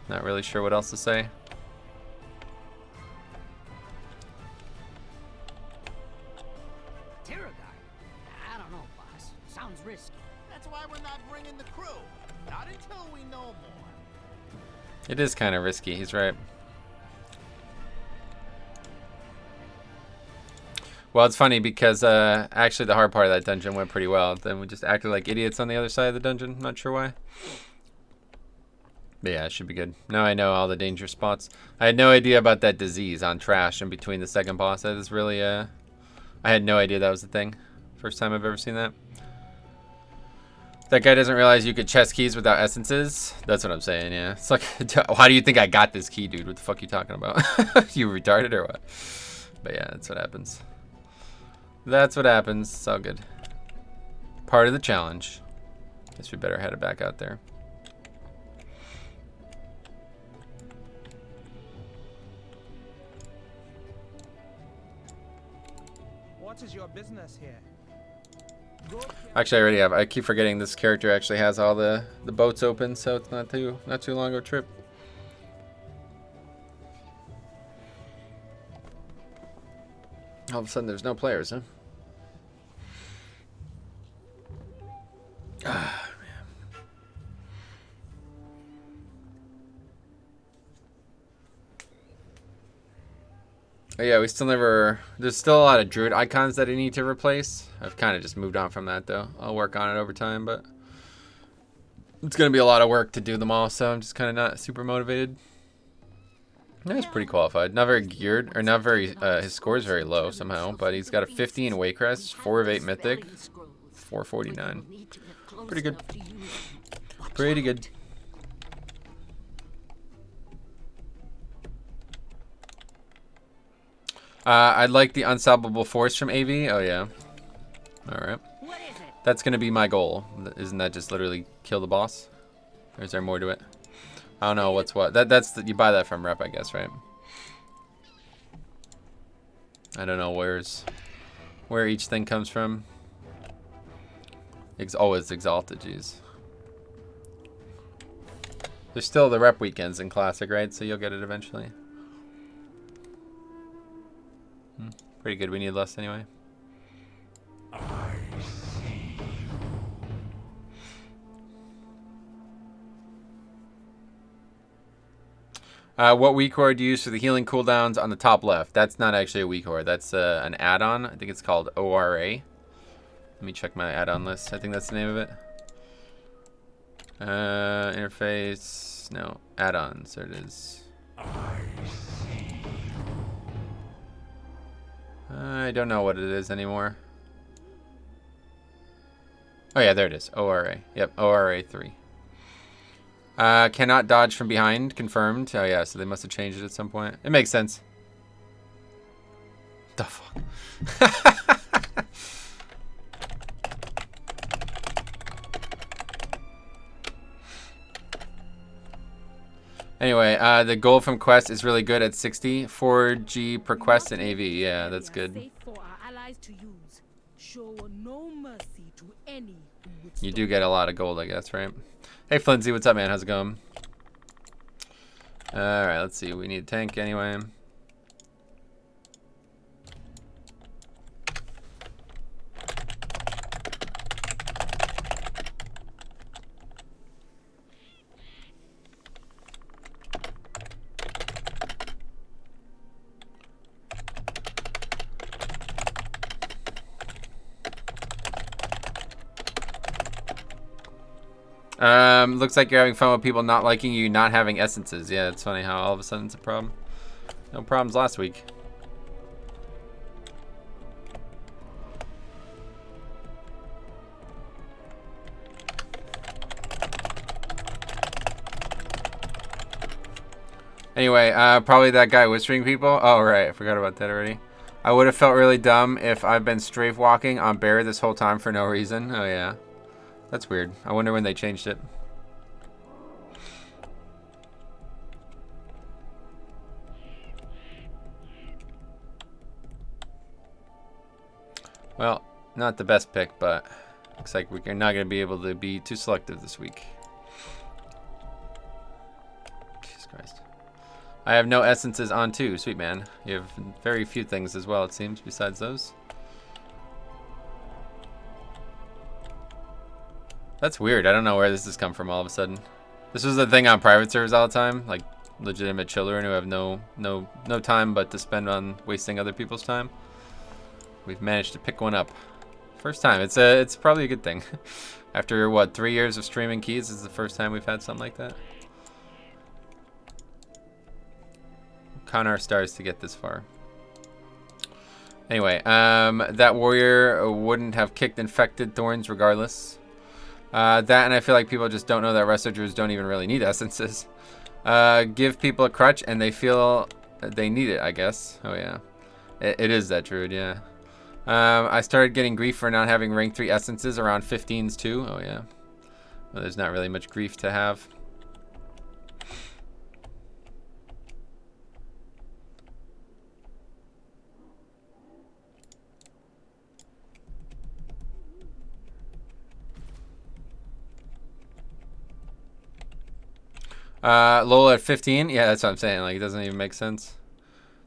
Not really sure what else to say. It is kind of risky, he's right. Well, it's funny because actually the hard part of that dungeon went pretty well. Then we just acted like idiots on the other side of the dungeon. Not sure why. But yeah, it should be good. Now I know all the danger spots. I had no idea about that disease on trash in between the second boss. That is really, I had no idea that was the thing. First time I've ever seen that. That guy doesn't realize you could chest keys without essences. That's what I'm saying, yeah. It's like, how do you think I got this key, dude? What the fuck are you talking about? You retarded or what? But yeah, that's what happens. That's what happens. It's all good. Part of the challenge. Guess we better head it back out there. What is your business here? Actually, I already have. I keep forgetting this character actually has all the boats open, so it's not too long of a trip. All of a sudden, there's no players, huh? Oh, yeah, we still never... There's still a lot of Druid icons that I need to replace. I've kind of just moved on from that, though. I'll work on it over time, but... It's going to be a lot of work to do them all, so I'm just kind of not super motivated. Yeah, he's pretty qualified. Not very geared, or not very... his score is very low, somehow, but he's got a 50 in Waycrest, 4 of 8 Mythic, 449. Pretty good. Pretty good. I'd like the unstoppable force from AV. Oh, yeah. Alright. That's going to be my goal. Isn't that just literally kill the boss? Or is there more to it? I don't know what's what. That's you buy that from rep, I guess, right? I don't know where each thing comes from. Always exalted, jeez. There's still the rep weekends in Classic, right? So you'll get it eventually. Pretty good. We need less anyway. What weak core do you use for the healing cooldowns on the top left? That's not actually a weak core. That's an add-on. I think it's called ORA. Let me check my add-on list. I think that's the name of it. Interface. No. Add-ons. There it is. I don't know what it is anymore. Oh yeah, there it is. ORA. Yep, ORA 3. Cannot dodge from behind. Confirmed. Oh yeah, so they must have changed it at some point. It makes sense. The fuck? Anyway, the gold from quest is really good at 60. 4G per quest in AV. Yeah, that's good. You do get a lot of gold, I guess, right? Hey, Flinzy, what's up, man? How's it going? Alright, let's see. We need a tank anyway. Looks like you're having fun with people not liking you, not having essences. Yeah, it's funny how all of a sudden it's a problem. No problems last week. Anyway, probably that guy whispering people. Oh, right. I forgot about that already. I would have felt really dumb if I've been strafe walking on bear this whole time for no reason. Oh, yeah. That's weird. I wonder when they changed it. Well, not the best pick, but looks like we're not going to be able to be too selective this week. Jesus Christ. I have no essences on too. Sweet, man. You have very few things as well, it seems, besides those. That's weird. I don't know where this has come from all of a sudden. This was the thing on private servers all the time, like legitimate children who have no time but to spend on wasting other people's time. We've managed to pick one up. First time. It's probably a good thing. After what, 3 years of streaming keys, this is the first time we've had something like that. Count our stars to get this far. Anyway, that warrior wouldn't have kicked infected thorns regardless. That, and I feel like people just don't know that Resto Druids don't even really need essences. Give people a crutch and they feel they need it, I guess. Oh yeah. It is that Druid, yeah. I started getting grief for not having rank 3 essences around 15s too. Oh yeah. Well, there's not really much grief to have. Lola at 15? Yeah, that's what I'm saying. Like, it doesn't even make sense.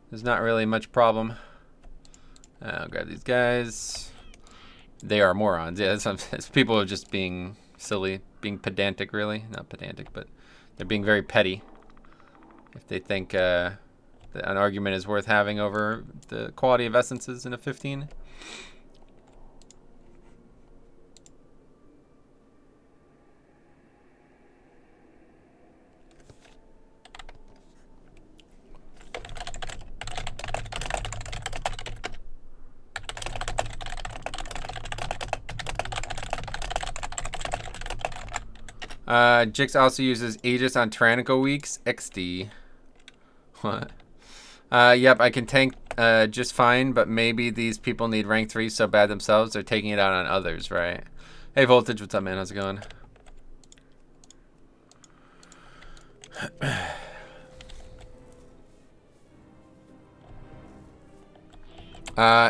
There's not really much problem. I'll grab these guys. They are morons. Yeah, it's people are just being silly, being pedantic, really. Not pedantic, but they're being very petty. If they think an argument is worth having over the quality of essences in a 15. Jix also uses Aegis on Tyrannical Weeks. XD. What? Yep, I can tank just fine, but maybe these people need rank 3 so bad themselves they're taking it out on others, right? Hey, Voltage, what's up, man? How's it going?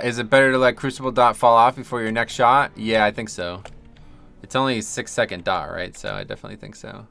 Is it better to let Crucible Dot fall off before your next shot? Yeah, I think so. It's only a 6-second dot, right? So I definitely think so.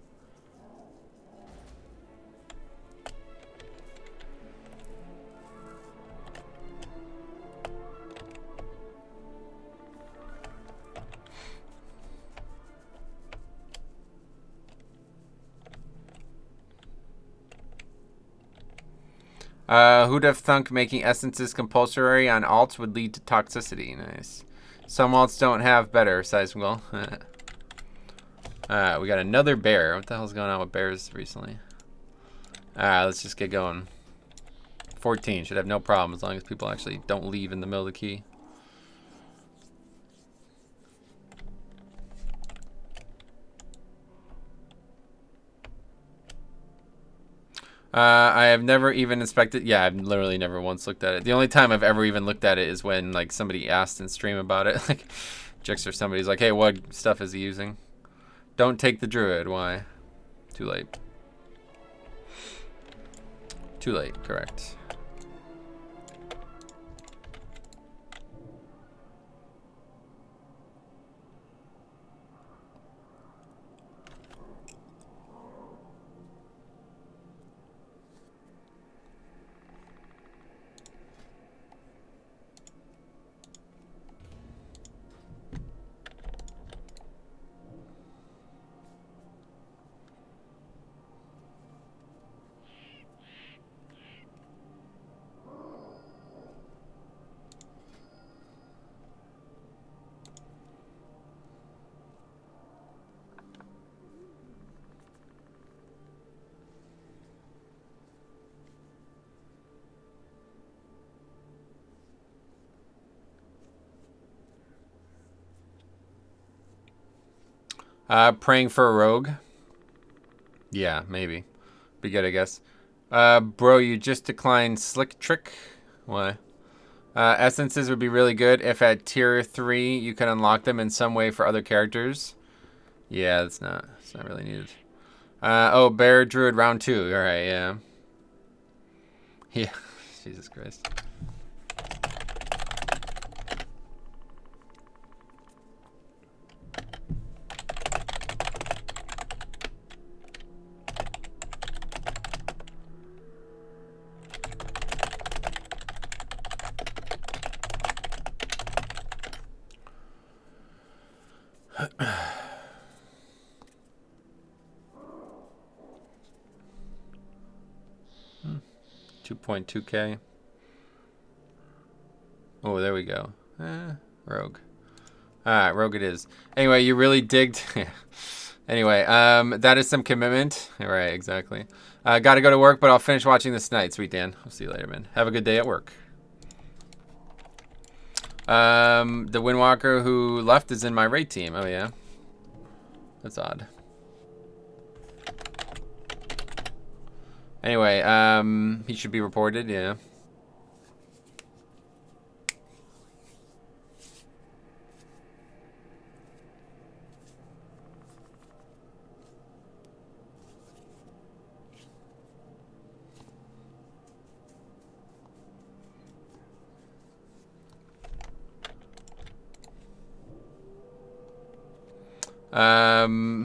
Who'd have thunk making essences compulsory on alts would lead to toxicity? Nice. Some alts don't have better, Seismical. We got another bear. What the hell's going on with bears recently? Let's just get going. 14 should have no problem as long as people actually don't leave in the middle of the key. I have never even inspected. Yeah, I've literally never once looked at it. The only time I've ever even looked at it is when like somebody asked in stream about it. Like Jix or somebody's like, hey, what stuff is he using? Don't take the Druid. Why? Too late. Too late, correct. Praying for a rogue. Yeah, maybe. Be good, I guess. Bro, you just declined Slick Trick. Why? Essences would be really good if at tier 3 you can unlock them in some way for other characters. Yeah, it's not really needed. Oh, Bear Druid round 2. Alright, yeah. Yeah. Jesus Christ. $2.2K. Oh, there we go. Rogue. Alright, Rogue it is. Anyway, you really digged. Anyway, that is some commitment. Right, exactly. Gotta go to work, but I'll finish watching this tonight. Sweet Dan. I'll see you later, man. Have a good day at work. The Windwalker who left is in my raid team. Oh, yeah. That's odd. Anyway, he should be reported, yeah.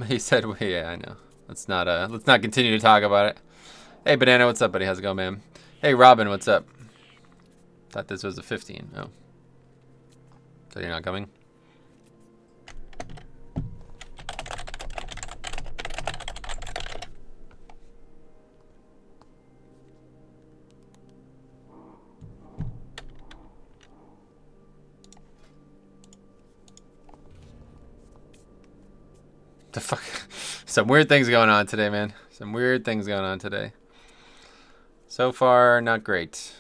He said, well, yeah, I know. Let's not continue to talk about it. Hey, Banana, what's up, buddy? How's it going, man? Hey, Robin, what's up? Thought this was a 15. Oh. So you're not coming? the fuck? Some weird things going on today, man. Some weird things going on today. So far, not great.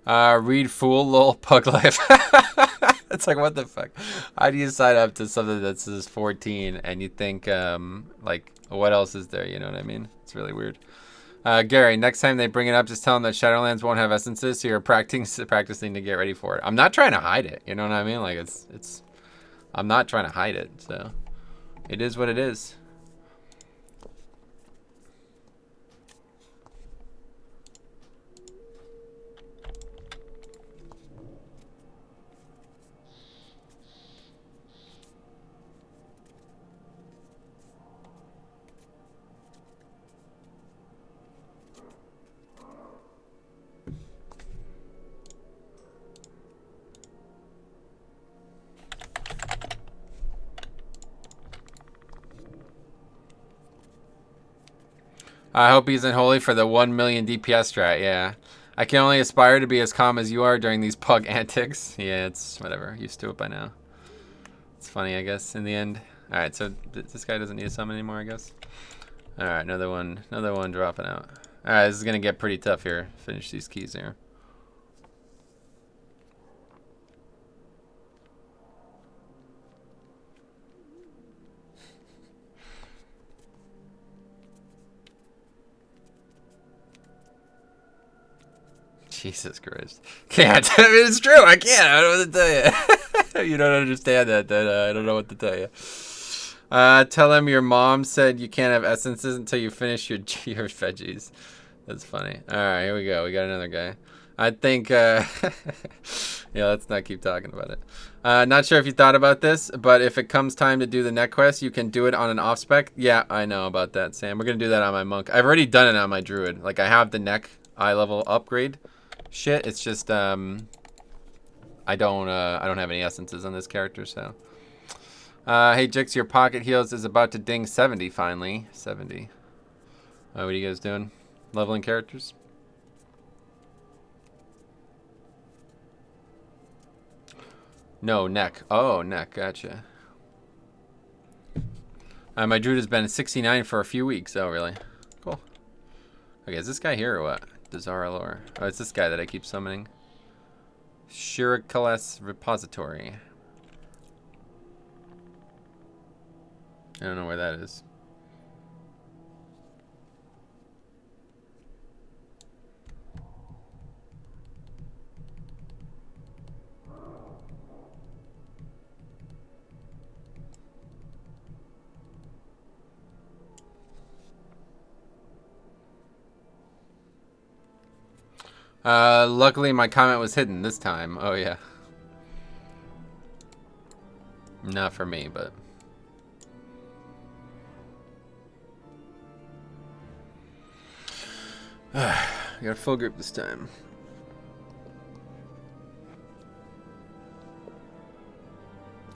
Read fool, lol, pug life. It's like, what the fuck? How do you sign up to something that says 14 and you think, like, what else is there? You know what I mean? It's really weird. Gary, next time they bring it up, just tell them that Shadowlands won't have essences, so you're practicing to get ready for it. I'm not trying to hide it. You know what I mean? Like, I'm not trying to hide it, so it is what it is. I hope he's in holy for the 1 million DPS strat, yeah. I can only aspire to be as calm as you are during these pug antics. Yeah, it's whatever. Used to it by now. It's funny, I guess, in the end. Alright, so this guy doesn't need a summon anymore, I guess. Alright, another one dropping out. Alright, this is going to get pretty tough here. Finish these keys here. Jesus Christ. Can't. I mean, it's true. I can't. I don't know what to tell you. You don't understand that, then I don't know what to tell you. Tell him your mom said you can't have essences until you finish your veggies. That's funny. Alright, here we go. We got another guy. I think, yeah, let's not keep talking about it. Not sure if you thought about this, but if it comes time to do the net quest, you can do it on an off-spec. Yeah, I know about that, Sam. We're going to do that on my monk. I've already done it on my druid. Like, I have the neck eye level upgrade shit. It's just, I don't have any essences on this character, so. Hey, Jix, your pocket heals is about to ding 70 finally. 70. What are you guys doing? Leveling characters? No, neck. Oh, neck. Gotcha. My druid has been 69 for a few weeks. Oh, really? Cool. Okay, is this guy here or what? Desara lore. Oh, it's this guy that I keep summoning. Shurikales Repository. I don't know where that is. Luckily my comment was hidden this time. Oh yeah. Not for me, but. I got a full group this time.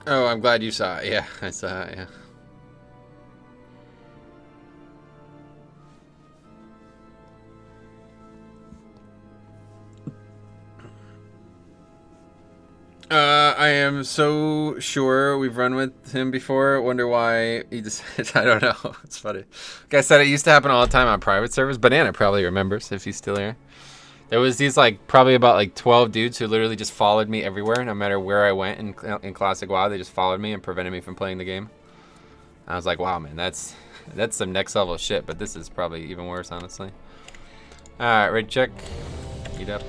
Oh, I'm glad you saw it. Yeah, I saw it, yeah. I am so sure we've run with him before. Wonder why he decided. I don't know. It's funny. Like I said, it used to happen all the time on private servers. Banana probably remembers if he's still here. There was these probably about 12 dudes who literally just followed me everywhere, no matter where I went in Classic WoW. They just followed me and prevented me from playing the game. I was like, wow, man, that's some next level shit. But this is probably even worse, honestly. All right, raid check. Eat up.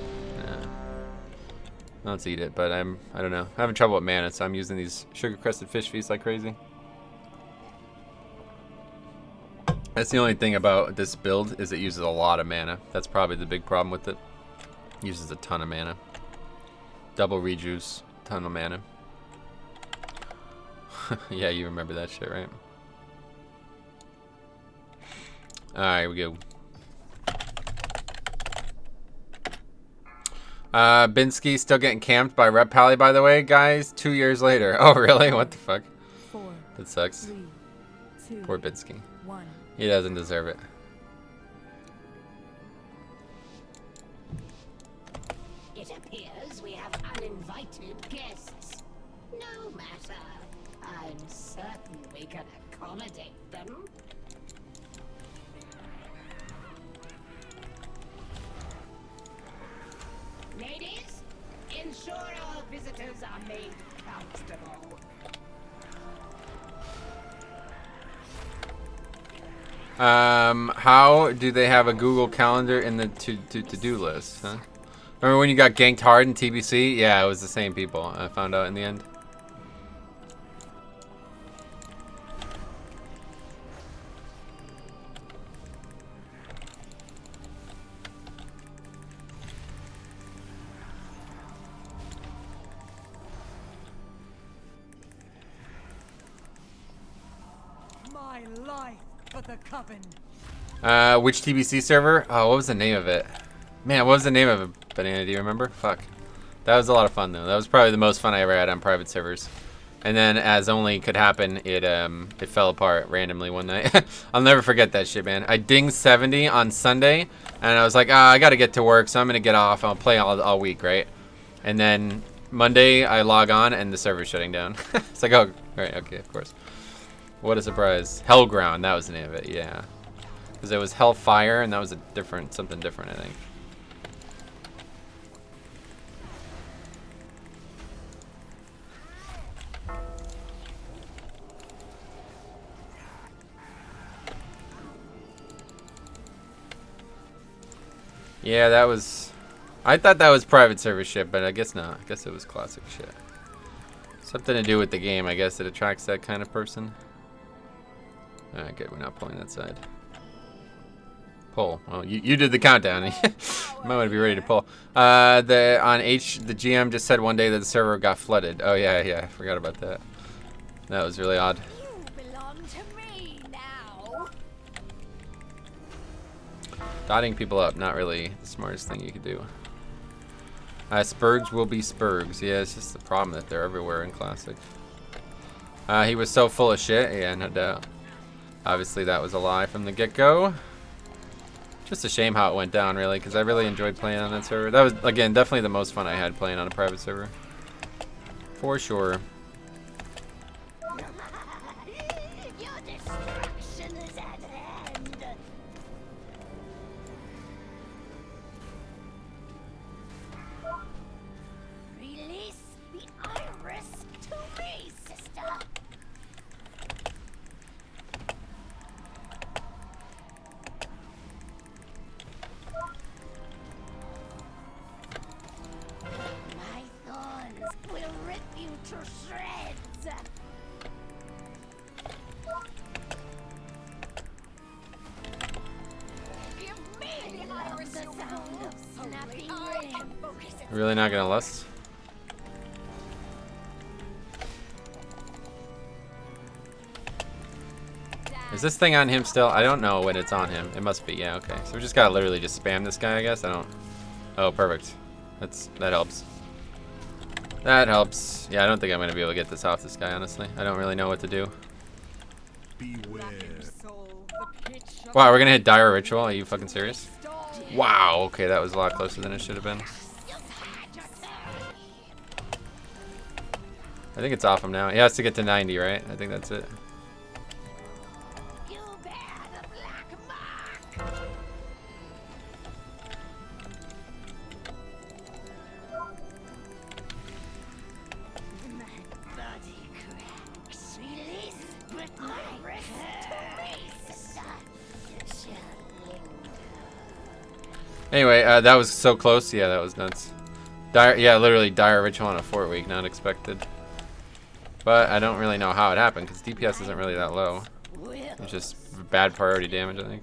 Let's eat it, but I don't know. I'm having trouble with mana, so I'm using these sugar-crusted fish feasts like crazy. That's the only thing about this build is it uses a lot of mana. That's probably the big problem with it. It uses a ton of mana. Double rejuice, ton of mana. Yeah, you remember that shit, right? Alright, here we go. Binsky still getting camped by Rep Pally, by the way, guys. 2 years later. Oh, really? What the fuck? 4, That sucks. 3, 2, Poor Binsky. 1. He doesn't deserve it. It appears we have uninvited guests. No matter. I'm certain we can accommodate them. Ladies, ensure our visitors are made comfortable. How do they have a Google Calendar in the to-do list, huh? Remember when you got ganked hard in TBC? Yeah, it was the same people. I found out in the end. My life for the coven. Which TBC server? Oh, what was the name of it? Man, what was the name of it, Banana? Do you remember? Fuck. That was a lot of fun, though. That was probably the most fun I ever had on private servers. And then, as only could happen, it fell apart randomly one night. I'll never forget that shit, man. I dinged 70 on Sunday, and I was like, I gotta get to work, so I'm gonna get off. I'll play all week, right? And then Monday, I log on, and the server's shutting down. It's like, oh, right, okay, of course. What a surprise. Hellground, that was the name of it, yeah. Because it was Hellfire, and that was something different, I think. Yeah, that was... I thought that was private server shit, but I guess not. I guess it was classic shit. Something to do with the game, I guess. It attracts that kind of person. Alright, good. We're not pulling that side. Pull. Well, you did the countdown. You might want to be ready to pull. The GM just said one day that the server got flooded. Oh, yeah, I forgot about that. That was really odd. You belong to me now. Dotting people up, not really the smartest thing you could do. Spurgs will be Spurgs. Yeah, it's just the problem that they're everywhere in Classic. He was so full of shit. Yeah, no doubt. Obviously, that was a lie from the get-go. Just a shame how it went down, really, because I really enjoyed playing on that server. That was, again, definitely the most fun I had playing on a private server. For sure. Your destruction is at hand. Release the iris to me, sister. My thorns will rip you to shreds. Give me the iris, the sound of snapping rings. Really not gonna lust? Is this thing on him still? I don't know when it's on him. It must be, yeah, okay. So we just gotta literally just spam this guy, I guess. I don't... Oh, perfect. That helps. That helps. Yeah, I don't think I'm gonna be able to get this off this guy, honestly. I don't really know what to do. Beware. Wow, we're gonna hit Dire Ritual? Are you fucking serious? Wow, okay, that was a lot closer than it should have been. I think it's off him now. He has to get to 90, right? I think that's it. You bear the black mark. My body cracks. Release but my wrist to me, sister. Shall linger. Anyway, that was so close. Yeah, that was nuts. Yeah, literally Dire Ritual on a 4-week, not expected. But I don't really know how it happened, because DPS isn't really that low. It's just bad priority damage, I think.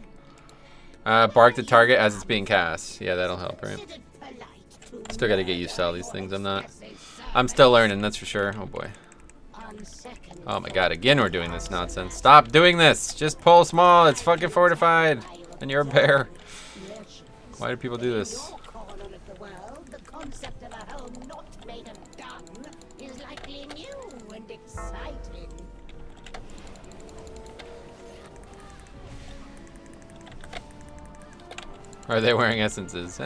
Bark the target as it's being cast. Yeah, that'll help, right? Still gotta get used to all these things. I'm still learning, that's for sure. Oh boy. Oh my god, again we're doing this nonsense. Stop doing this! Just pull small, it's fucking fortified! And you're a bear. Why do people do this? The concept of a home not made of dung is likely new and exciting. Are they wearing essences?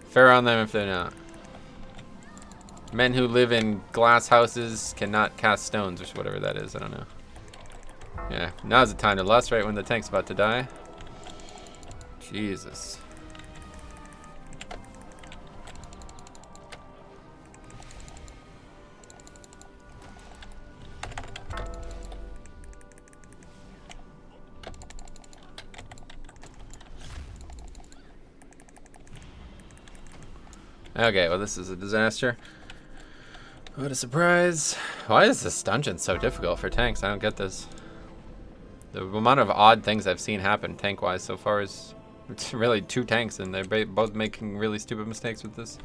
Fair on them if they're not. Men who live in glass houses cannot cast stones, or whatever that is. I don't know. Yeah, now's the time to lust, right when the tank's about to die. Jesus. Okay, well this is a disaster. What a surprise. Why is this dungeon so difficult for tanks? I don't get this. The amount of odd things I've seen happen tank-wise so far is... It's really 2 tanks and they're both making really stupid mistakes with this.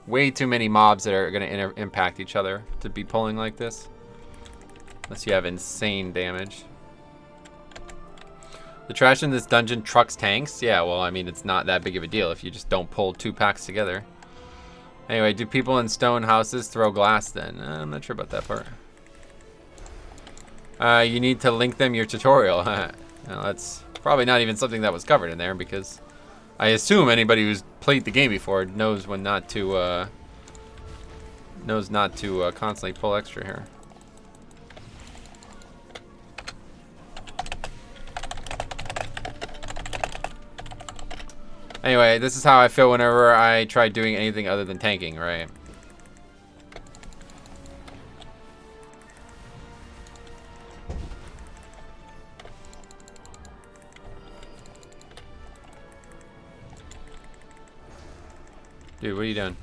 Way too many mobs that are going to impact each other to be pulling like this. Unless you have insane damage. The trash in this dungeon trucks tanks? Yeah, well, I mean, it's not that big of a deal if you just don't pull 2 packs together. Anyway, do people in stone houses throw glass then? I'm not sure about that part. You need to link them your tutorial. Well, that's probably not even something that was covered in there because I assume anybody who's played the game before knows when not to constantly pull extra here. Anyway, this is how I feel whenever I try doing anything other than tanking, right? Dude, what are you doing?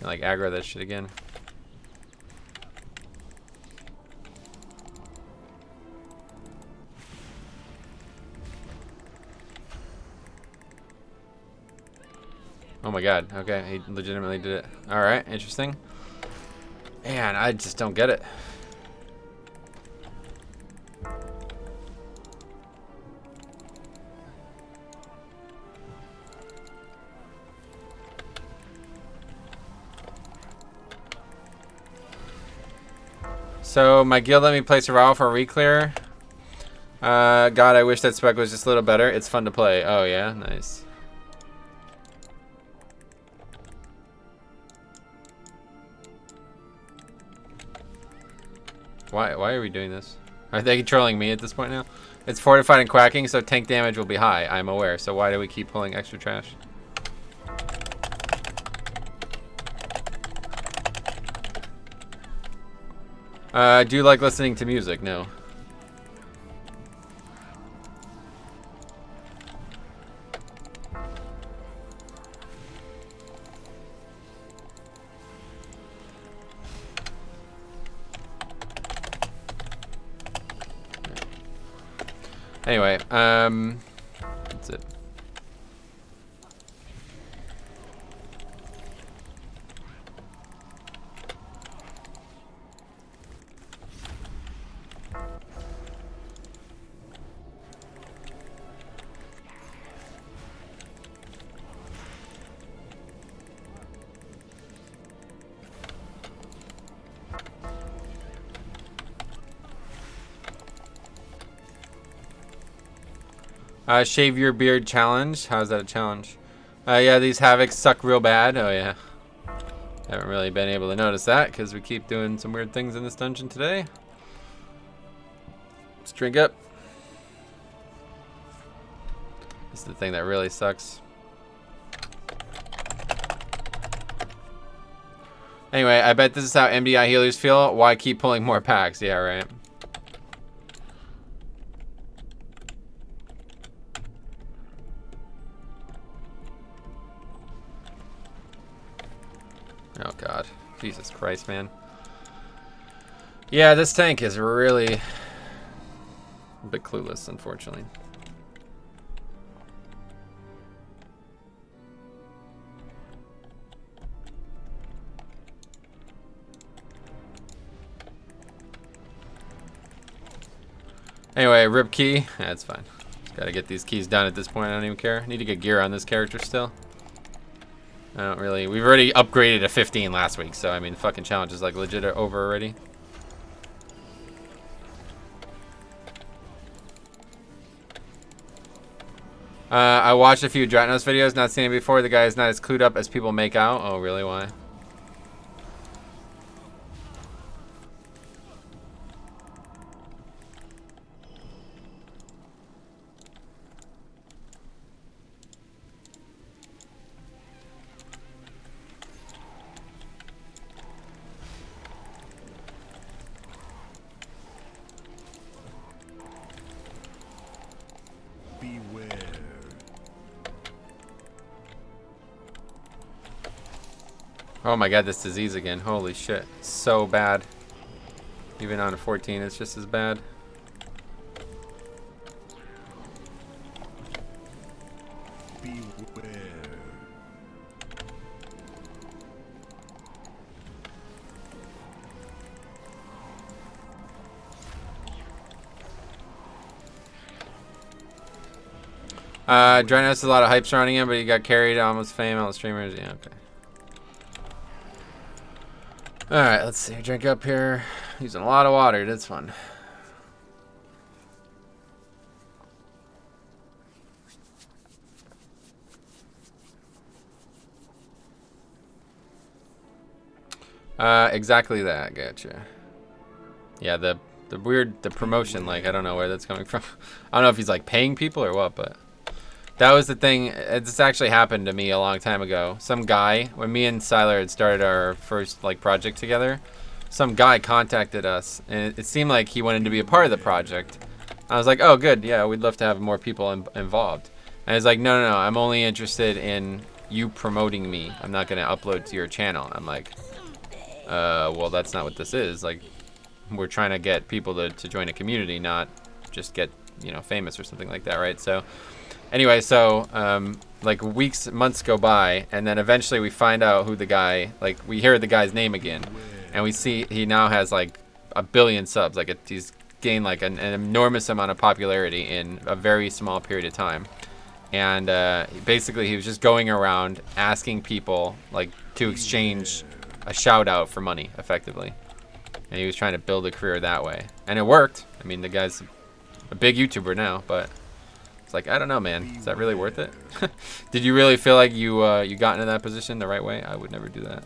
You like aggro that shit again? Oh my god, okay, he legitimately did it. Alright, interesting. Man, I just don't get it. So, my guild let me play survival for a re-clear. God, I wish that spec was just a little better. It's fun to play. Oh yeah, nice. Why are we doing this? Are they controlling me at this point now? It's fortified and quacking, so tank damage will be high. I'm aware. So why do we keep pulling extra trash? Do you like listening to music? No. Anyway, that's it. Shave your beard challenge. How's that a challenge? Yeah, these havocs suck real bad. Oh yeah. Haven't really been able to notice that because we keep doing some weird things in this dungeon today. Let's drink up. This is the thing that really sucks. Anyway, I bet this is how MDI healers feel. Why keep pulling more packs? Yeah, right. Oh god. Jesus Christ, man. Yeah, this tank is really a bit clueless, unfortunately. Anyway, rip key. That's fine. Just gotta get these keys done at this point. I don't even care. Need to get gear on this character still. I don't really... We've already upgraded to 15 last week, so I mean, the fucking challenge is like legit over already. I watched a few Dratnos videos, not seen it before. The guy is not as clued up as people make out. Oh, really? Why? Beware. Oh my god, this disease again. Holy shit. So bad. Even on a 14, it's just as bad. Beware. Drenos has a lot of hype surrounding him, but he got carried almost fame, all the streamers. Yeah, okay. Alright, let's see. Drink up here. Using a lot of water. That's fun. Exactly that. Gotcha. Yeah, the promotion, like, I don't know where that's coming from. I don't know if he's like paying people or what, but that was the thing. This actually happened to me a long time ago. Some guy, when me and Siler had started our first like project together, some guy contacted us, and it seemed like he wanted to be a part of the project. I was like, oh, good, yeah, we'd love to have more people involved. And he's like, no, I'm only interested in you promoting me. I'm not gonna upload to your channel. I'm like, well, that's not what this is. Like, we're trying to get people to join a community, not just get, you know, famous or something like that, right? So anyway, so like months go by, and then eventually we find out who the guy, like we hear the guy's name again, and we see he now has like 1 billion subs. Like he's gained like an enormous amount of popularity in a very small period of time. And basically he was just going around asking people like to exchange a shout out for money effectively. And he was trying to build a career that way. And it worked. I mean, the guy's a big YouTuber now, but it's like, I don't know, man. Is that really worth it? Did you really feel like you got into that position the right way? I would never do that.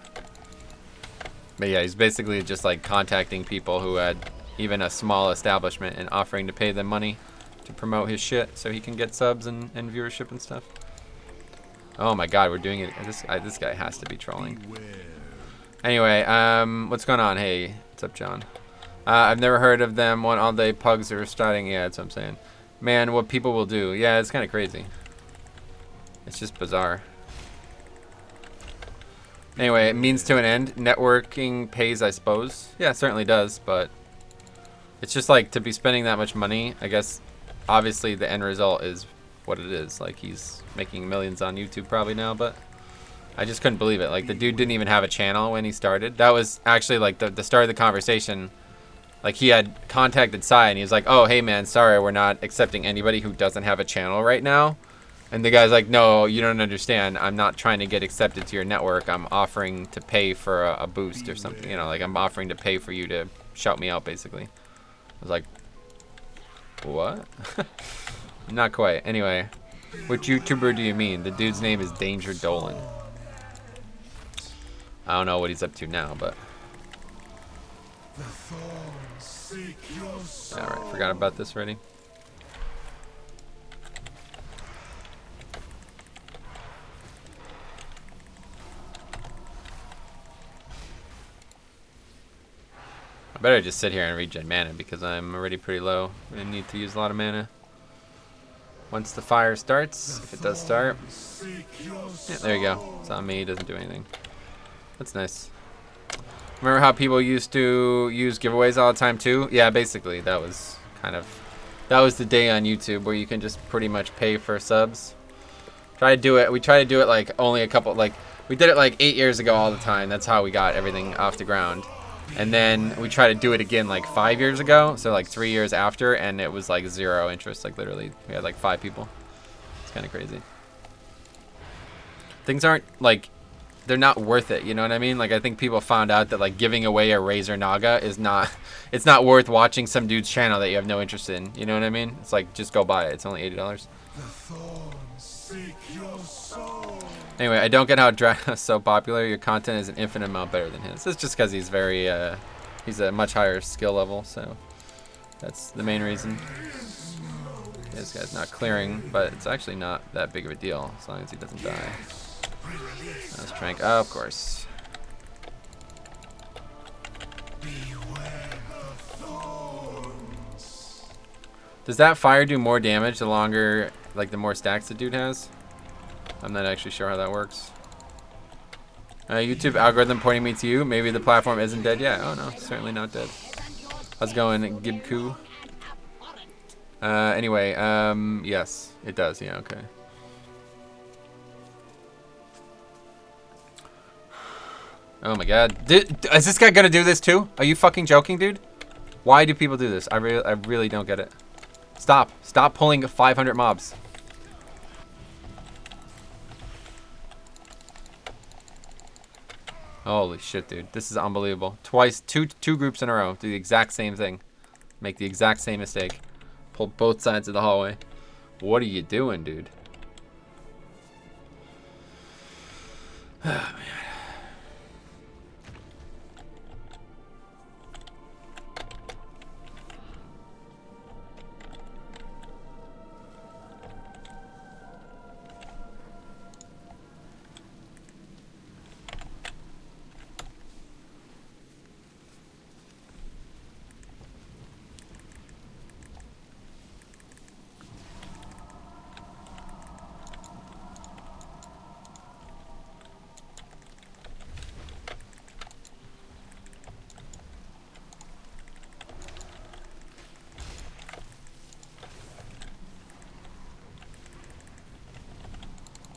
But yeah, he's basically just like contacting people who had even a small establishment and offering to pay them money to promote his shit so he can get subs and viewership and stuff. Oh my god, we're doing it. This guy has to be trolling. Anyway, what's going on? Hey, what's up, John? I've never heard of them. Want all day pugs are starting. Yeah, that's what I'm saying. Man, what people will do. Yeah, it's kind of crazy. It's just bizarre. Anyway, it means to an end. Networking pays, I suppose. Yeah, it certainly does, but it's just like to be spending that much money. I guess, obviously, the end result is what it is. Like, he's making millions on YouTube probably now, but I just couldn't believe it. Like, the dude didn't even have a channel when he started. That was actually, like, the start of the conversation. Like, he had contacted Sai, and he was like, oh, hey, man, sorry, we're not accepting anybody who doesn't have a channel right now. And the guy's like, no, you don't understand. I'm not trying to get accepted to your network. I'm offering to pay for a boost or something. You know, like, I'm offering to pay for you to shout me out, basically. I was like, what? Not quite. Anyway, which YouTuber do you mean? The dude's name is Danger Dolan. I don't know what he's up to now, but... Alright, forgot about this already. I better just sit here and regen mana because I'm already pretty low. I need to use a lot of mana. Once the fire starts, if it does start. Yeah, there you go. It's on me, it doesn't do anything. That's nice. Remember how people used to use giveaways all the time too? Yeah, basically that was the day on YouTube where you can just pretty much pay for subs. We try to do it like only a couple, like we did it like 8 years ago all the time. That's how we got everything off the ground. And then we tried to do it again like 5 years ago, so like 3 years after, and it was like 0 interest. Like literally, we had like 5 people. It's kind of crazy. Things aren't like, they're not worth it. You know what I mean? Like I think people found out that like giving away a Razor Naga is not, it's not worth watching some dude's channel that you have no interest in. You know what I mean? It's like just go buy it. It's only $80. Anyway, I don't get how Dragon's so popular. Your content is an infinite amount better than his. It's just because he's very, he's a much higher skill level, so that's the main reason. This guy's not clearing, but it's actually not that big of a deal as long as he doesn't die. Let's trank. Oh, of course. Does that fire do more damage the longer, like the more stacks the dude has? I'm not actually sure how that works. YouTube algorithm pointing me to you. Maybe the platform isn't dead yet. Oh no, certainly not dead. How's it going, Gibku? Anyway, yes, it does. Yeah, okay. Oh my god. Is this guy gonna do this too? Are you fucking joking, dude? Why do people do this? I really don't get it. Stop. Stop pulling 500 mobs. Holy shit, dude. This is unbelievable. Twice, two groups in a row do the exact same thing. Make the exact same mistake. Pull both sides of the hallway. What are you doing, dude? Oh, man.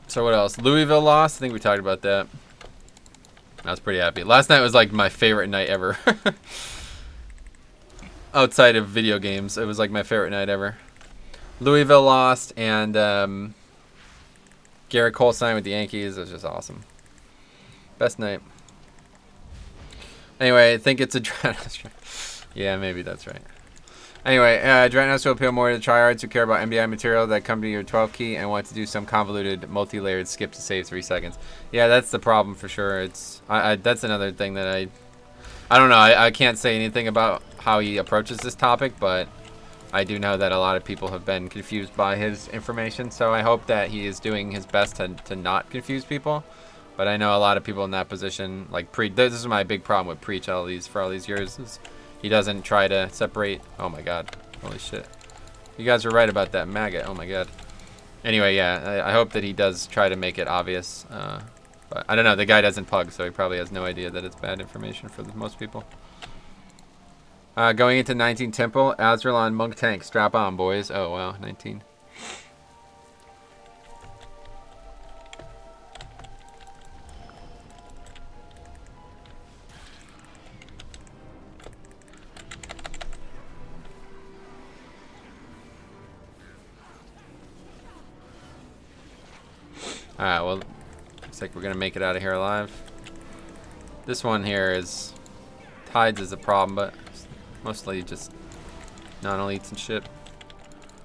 So what else? Louisville lost. I think we talked about that. I was pretty happy. Last night was like my favorite night ever. Outside of video games, it was like my favorite night ever. Louisville lost, and Garrett Cole signed with the Yankees. It was just awesome. Best night. Anyway, I think it's a Dragon's. Yeah, maybe that's right. Anyway, Dragon's will appeal more to tryhards who care about MDI material that come to your 12 key and want to do some convoluted, multi-layered skip to save 3 seconds. Yeah, that's the problem for sure. It's that's another thing that I don't know. I can't say anything about how he approaches this topic, but I do know that a lot of people have been confused by his information. So I hope that he is doing his best to not confuse people. But I know a lot of people in that position, like this is my big problem with Preach for all these years. Is he doesn't try to separate. Oh my god. Holy shit. You guys were right about that maggot. Oh my god. Anyway, yeah, I hope that he does try to make it obvious. But I don't know. The guy doesn't pug, so he probably has no idea that it's bad information for most people. Going into 19 Temple, Azrael on Monk Tank. Strap on, boys. Oh, wow. 19. Alright, well, looks like we're going to make it out of here alive. This one here is... Tides is a problem, but mostly just non-elites and shit.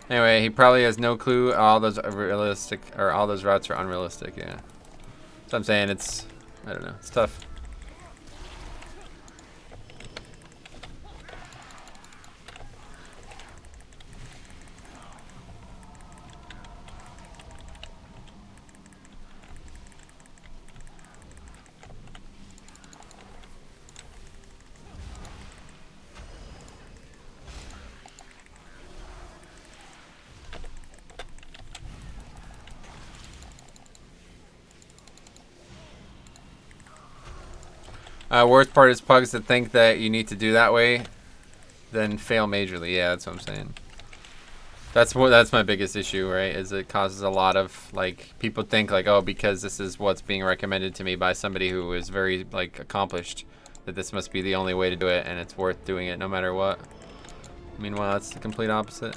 Anyway, he probably has no clue all those are realistic, or all those routes are unrealistic, yeah. So I'm saying it's... I don't know, it's tough. Worst part is pugs that think that you need to do that way, then fail majorly. Yeah, that's what I'm saying. That's my biggest issue, right? Is it causes a lot of like people think like, oh, because this is what's being recommended to me by somebody who is very like accomplished, that this must be the only way to do it, and it's worth doing it no matter what. Meanwhile, it's the complete opposite.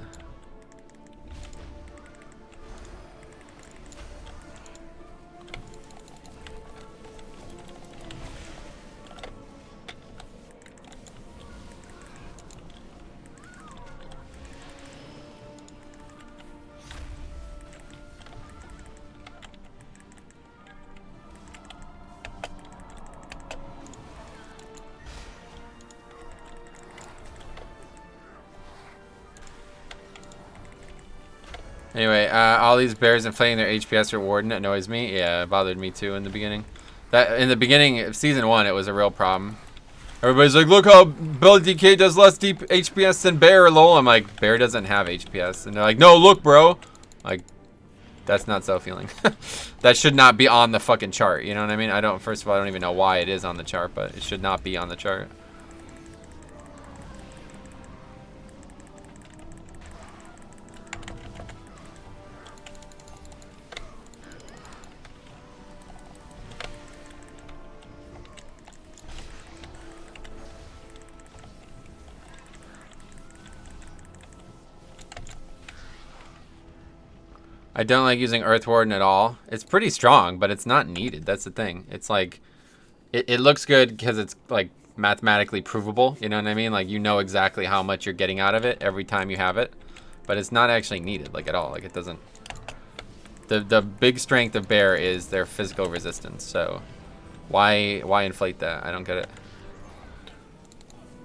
Anyway, all these bears inflating their HPS reward annoys me. Yeah, it bothered me too in the beginning. That in the beginning of season 1, it was a real problem. Everybody's like, look how Belly DK does less deep HPS than Bear, lol. I'm like, Bear doesn't have HPS. And they're like, no, look, bro. Like, that's not self-healing. That should not be on the fucking chart. You know what I mean? First of all, I don't even know why it is on the chart, but it should not be on the chart. I don't like using Earth Warden at all. It's pretty strong, but it's not needed. That's the thing. It's like, it looks good because it's like mathematically provable. You know what I mean? Like, you know exactly how much you're getting out of it every time you have it, but it's not actually needed like at all. Like, it doesn't. The big strength of Bear is their physical resistance. So why inflate that? I don't get it.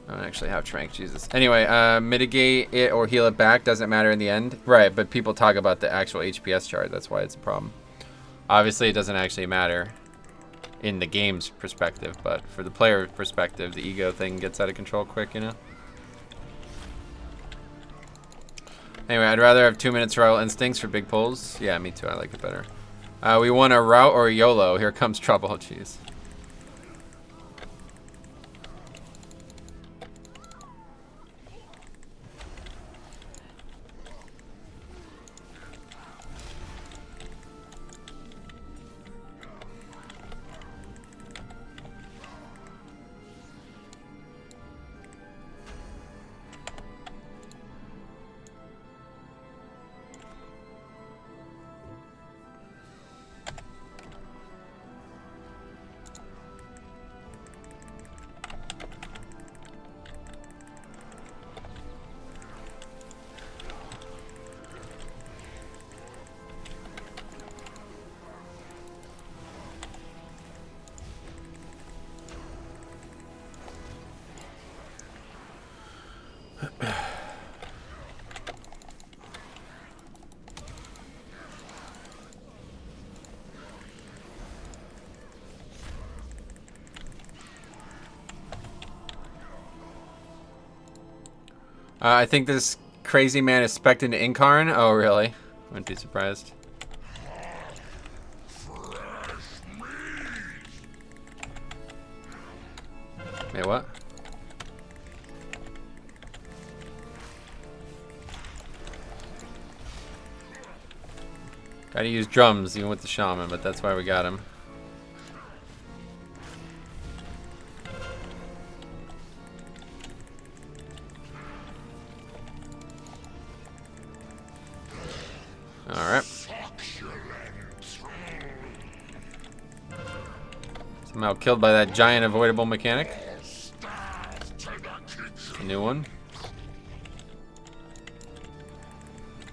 I don't actually have Trank, Jesus. Anyway, mitigate it or heal it back. Doesn't matter in the end. Right, but people talk about the actual HPS chart. That's why it's a problem. Obviously, it doesn't actually matter in the game's perspective, but for the player perspective, the ego thing gets out of control quick, you know? Anyway, I'd rather have 2 minutes Royal Instincts for big pulls. Yeah, me too. I like it better. We want a route or a YOLO. Here comes trouble. Jeez. I think this crazy man is spec'd into Incarn. Oh, really? Wouldn't be surprised. Wait, what? Gotta use drums even with the shaman, but that's why we got him. Alright. Somehow killed by that giant avoidable mechanic. A new one.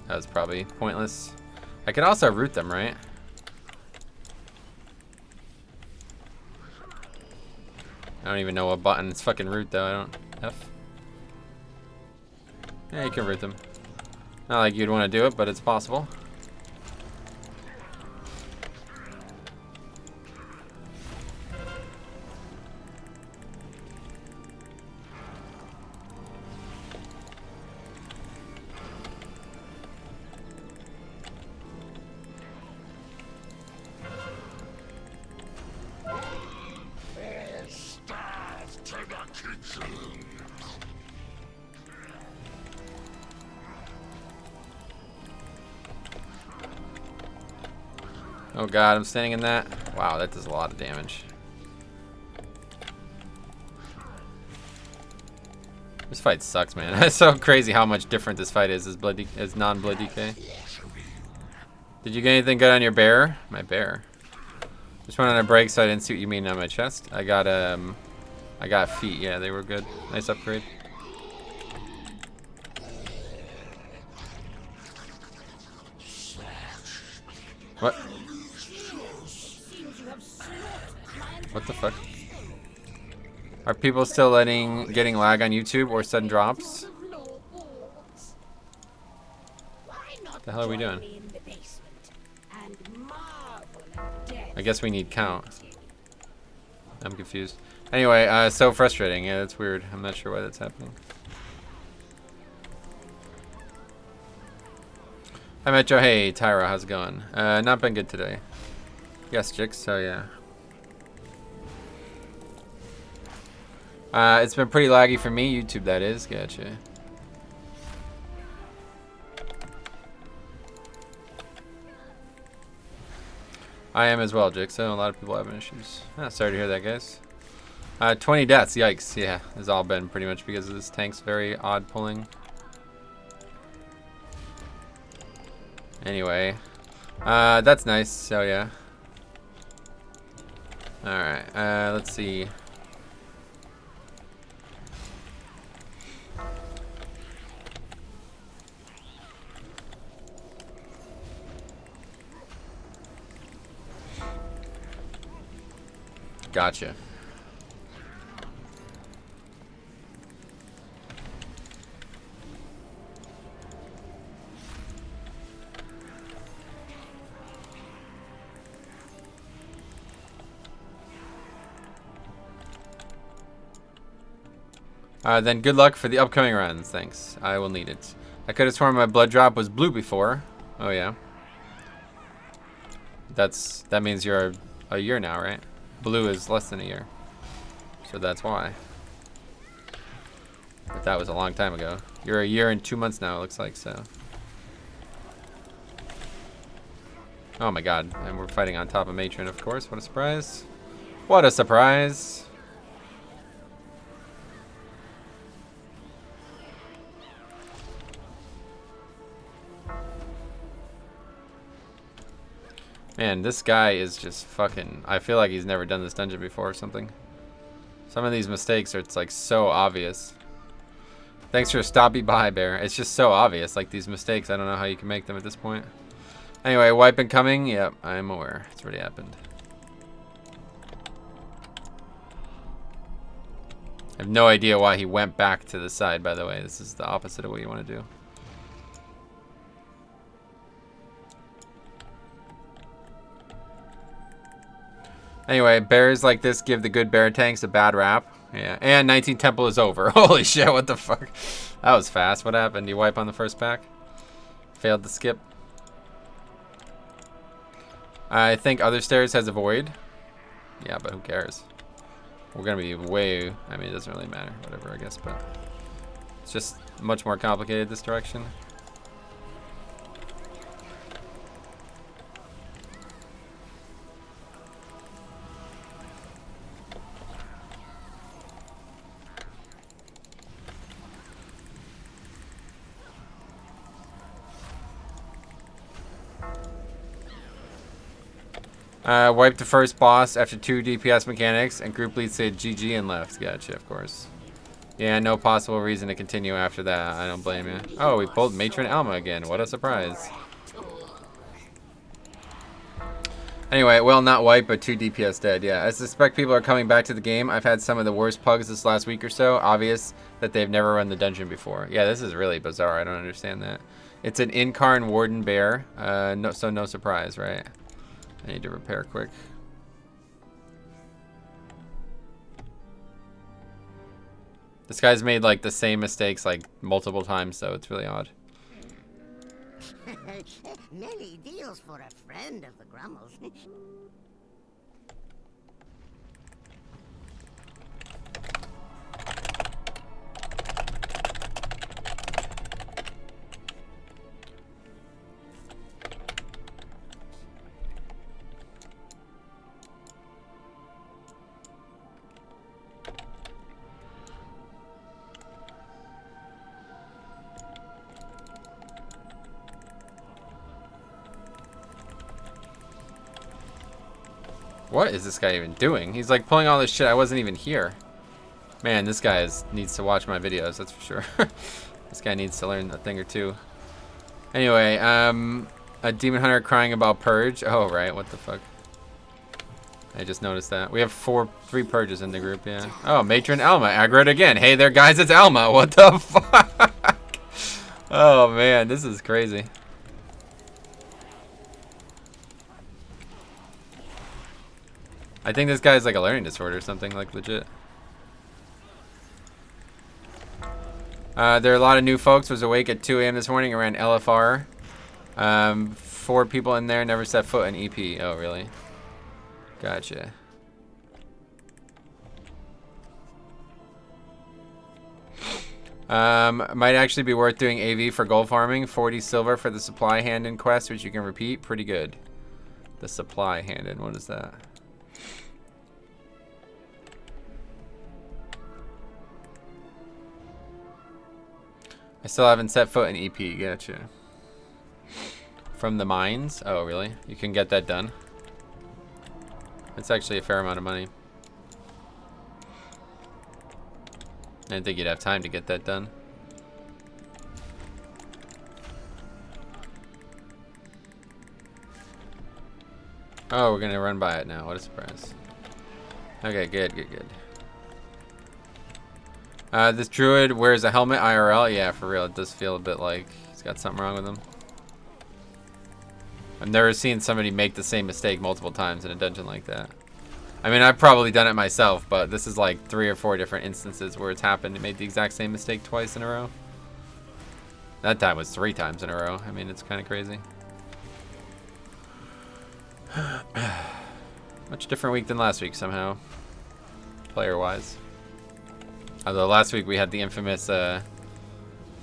That was probably pointless. I could also root them, right? I don't even know what button it's fucking root though. I don't. F. Yeah, you can root them. Not like you'd want to do it, but it's possible. Oh god, I'm standing in that. Wow, that does a lot of damage. This fight sucks, man. It's so crazy how much different this fight is as non-blood DK. Did you get anything good on your bear? My bear. Just went on a break, so I didn't see what you mean on my chest. I got feet. Yeah, they were good. Nice upgrade. What? What the fuck? Are people still getting lag on YouTube or sudden drops? Why not The hell are we doing? Join me in the basement and marvel at death. I guess we need count. I'm confused. Anyway, so frustrating. Yeah, that's weird. I'm not sure why that's happening. Hi, Metro. Hey, Tyra. How's it going? Not been good today. Yes, Jix. So, yeah. It's been pretty laggy for me. YouTube, that is. Gotcha. I am as well, Jix. So, a lot of people having issues. Sorry to hear that, guys. 20 deaths. Yikes. Yeah, it's all been pretty much because of this tank's very odd pulling. Anyway, that's nice. So yeah. All right. Let's see. Gotcha. Then good luck for the upcoming runs. Thanks. I will need it. I could have sworn my blood drop was blue before. Oh yeah. That means you're a year now, right? Blue is less than a year. So that's why. But that was a long time ago. You're a year and 2 months now, it looks like, so. Oh my god. And we're fighting on top of Matron, of course. What a surprise. What a surprise. Man, this guy is just fucking... I feel like he's never done this dungeon before or something. Some of these mistakes are, it's like so obvious. Thanks for stopping by, Bear. It's just so obvious, like these mistakes. I don't know how you can make them at this point. Anyway, wipe incoming. Yep, I'm aware. It's already happened. I have no idea why he went back to the side, by the way. This is the opposite of what you want to do. Anyway, bears like this give the good bear tanks a bad rap. Yeah, and 19 Temple is over. Holy shit, what the fuck? That was fast. What happened? You wipe on the first pack? Failed to skip. I think other stairs has a void. Yeah, but who cares? We're gonna be way... I mean, it doesn't really matter. Whatever, I guess, but... It's just much more complicated this direction. Wiped the first boss after 2 DPS mechanics, and group lead said GG and left. Gotcha, of course. Yeah, no possible reason to continue after that. I don't blame you. Oh, we pulled Matron Alma again. What a surprise. Anyway, well, not wiped, but 2 DPS dead. Yeah, I suspect people are coming back to the game. I've had some of the worst pugs this last week or so. Obvious that they've never run the dungeon before. Yeah, this is really bizarre. I don't understand that. It's an Incarn Warden Bear. So no surprise, right? I need to repair quick. This guy's made like the same mistakes like multiple times, so it's really odd. Many deals for a friend of the Grummels. What is this guy even doing? He's like pulling all this shit. I wasn't even here. Man, this guy needs to watch my videos, that's for sure. This guy needs to learn a thing or two. Anyway, a demon hunter crying about purge. Oh, right, what the fuck? I just noticed that. We have 3 purges in the group, yeah. Oh, Matron Alma, aggroed again. Hey there, guys, it's Alma. What the fuck? Oh, man, this is crazy. I think this guy's like a learning disorder or something, like legit. There are a lot of new folks. Was awake at 2 a.m. this morning around LFR. 4 people in there never set foot in EP. Oh, really? Gotcha. Might actually be worth doing AV for gold farming. 40 silver for the supply hand-in quest, which you can repeat. Pretty good. The supply hand-in. What is that? I still haven't set foot in EP. Gotcha. From the mines? Oh, really? You can get that done? It's actually a fair amount of money. I didn't think you'd have time to get that done. Oh, we're gonna run by it now. What a surprise. Okay, good. This druid wears a helmet IRL. Yeah, for real. It does feel a bit like he's got something wrong with him. I've never seen somebody make the same mistake multiple times in a dungeon like that. I mean, I've probably done it myself, but this is like 3 or 4 different instances where it's happened. It made the exact same mistake twice in a row. That time was 3 times in a row. I mean, it's kind of crazy. Much different week than last week somehow, player-wise. Although last week we had the infamous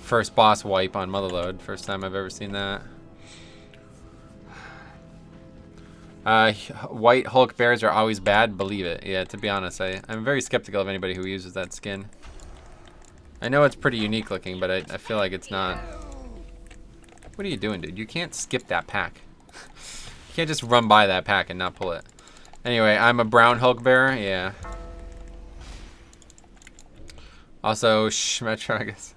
first boss wipe on Motherload. First time I've ever seen that. White Hulk bears are always bad. Believe it. Yeah, to be honest, I'm very skeptical of anybody who uses that skin. I know it's pretty unique looking, but I feel like it's not. What are you doing, dude? You can't skip that pack. You can't just run by that pack and not pull it. Anyway, I'm a brown Hulk bearer. Yeah. Also, Metro, I guess.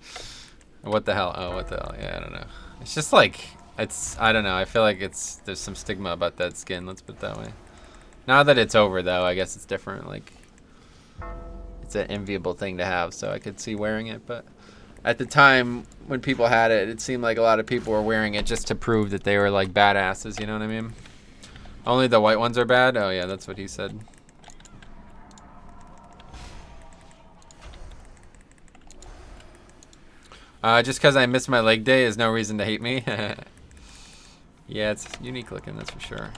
What the hell? Oh, what the hell? Yeah, I don't know. It's just like, I don't know. I feel like there's some stigma about that skin. Let's put it that way. Now that it's over, though, I guess it's different. Like, it's an enviable thing to have, so I could see wearing it. But at the time when people had it, it seemed like a lot of people were wearing it just to prove that they were like badasses. You know what I mean? Only the white ones are bad? Oh, yeah, that's what he said. Just because I missed my leg day is no reason to hate me. Yeah, it's unique looking, that's for sure.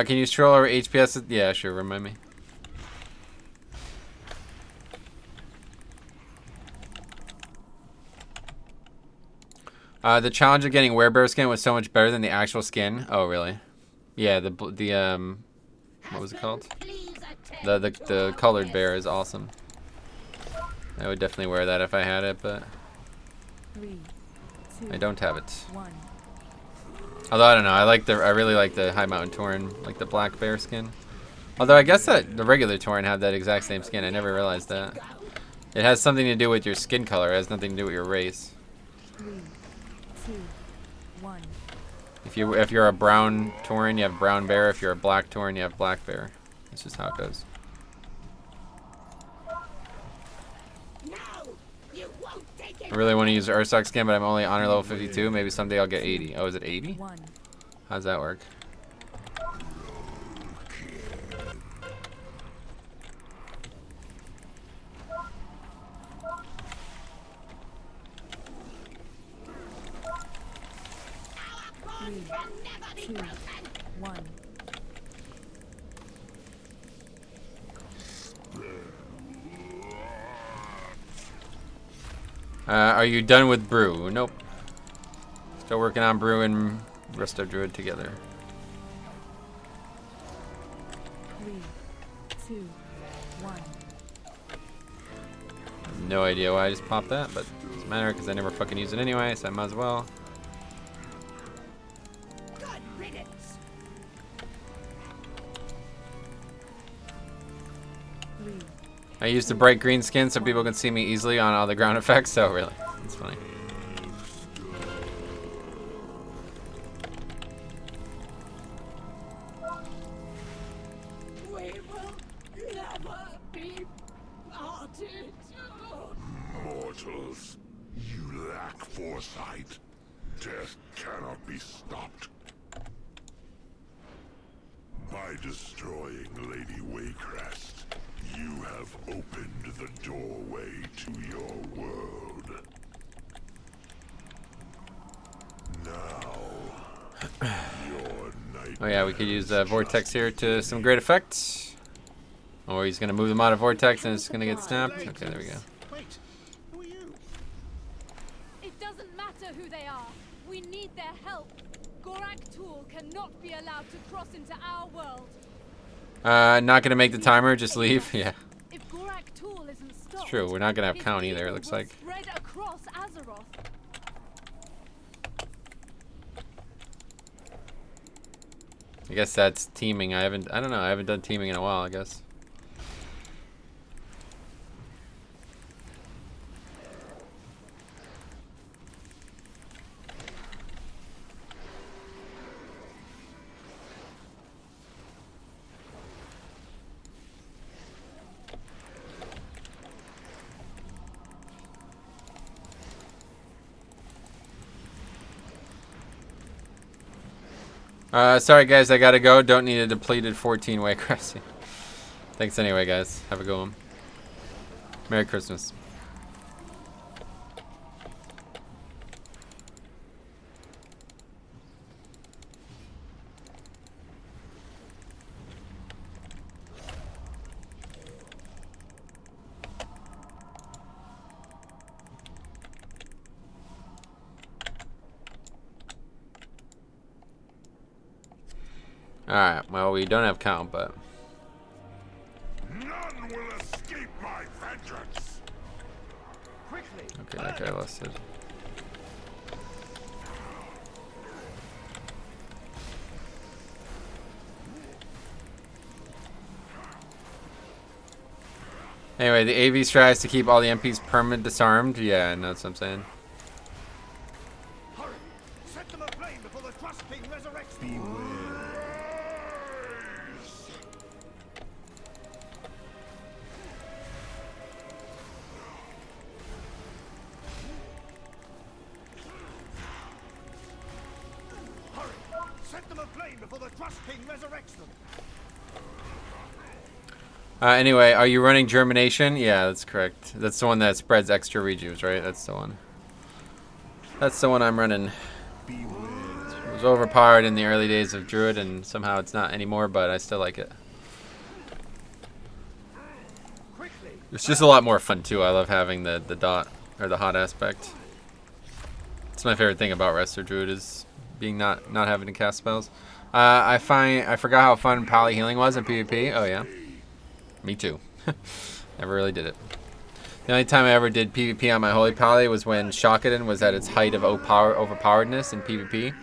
Can you scroll over HPS? Yeah, sure, remind me. The challenge of getting werebear skin was so much better than the actual skin. Oh, really? Yeah, the what was it called? The colored bear is awesome. I would definitely wear that if I had it, but I don't have it. Although I don't know, I really like the High Mountain Tauren, like the black bear skin. Although I guess that the regular Tauren had that exact same skin. I never realized that. It has something to do with your skin color. It has nothing to do with your race. 3, 2, 1. If you're a brown Tauren, you have brown bear. If you're a black Tauren, you have black bear. That's just how it goes. I really want to use the Ursoc skin, but I'm only honor level 52. Maybe someday I'll get 80. Oh, is it 80? How's that work? Three, 2, 1. Are you done with brew? Nope. Still working on brew and Resto Druid together. 3, 2, 1. No idea why I just popped that, but it doesn't matter because I never fucking use it anyway, so I might as well. I used the bright green skin so people can see me easily on all the ground effects. So really, it's funny. We will never be parted. Mortals, you lack foresight. Death cannot be stopped. By destroying Lady Waycrest, you have opened the doorway to your world. Now, your night. Oh yeah, we could use Vortex here to some great effect. Or he's gonna move them out of Vortex and it's gonna get snapped. Okay, there we go. Wait, who are you? It doesn't matter who they are. We need their help. Gorak Tool cannot be allowed to cross into our world. Not gonna make the timer, just leave. Yeah, If Gorak Tool isn't stopped, it's true. We're not gonna have his count either, it evil looks will like. spread across Azeroth. I guess that's teaming. I don't know, I haven't done teaming in a while, I guess. Sorry guys, I gotta go. Don't need a depleted 14 Waycrest. Thanks anyway, guys. Have a good one. Merry Christmas. Alright, well, we don't have count, but... None will escape my vengeance. Quickly. Okay, that guy lost it. Anyway, the AV tries to keep all the MPs permanent disarmed. Yeah, that's what I'm saying. Hurry. Set them aflame before the Trust King resurrects them. Hurry. Set them aflame before the Trust King resurrects them. Anyway, are you running Germination? Yeah, that's correct. That's the one that spreads extra rejuves, right? That's the one. That's the one I'm running. It was overpowered in the early days of Druid, and somehow it's not anymore, but I still like it. Quickly. It's just a lot more fun, too. I love having the dot, or the hot aspect. It's my favorite thing about Resto Druid, is being not having to cast spells. I forgot how fun Pally Healing was in PvP. Oh, yeah. Me too. Never really did it. The only time I ever did PvP on my Holy Pally was when Shockedon was at its height of overpoweredness in PvP.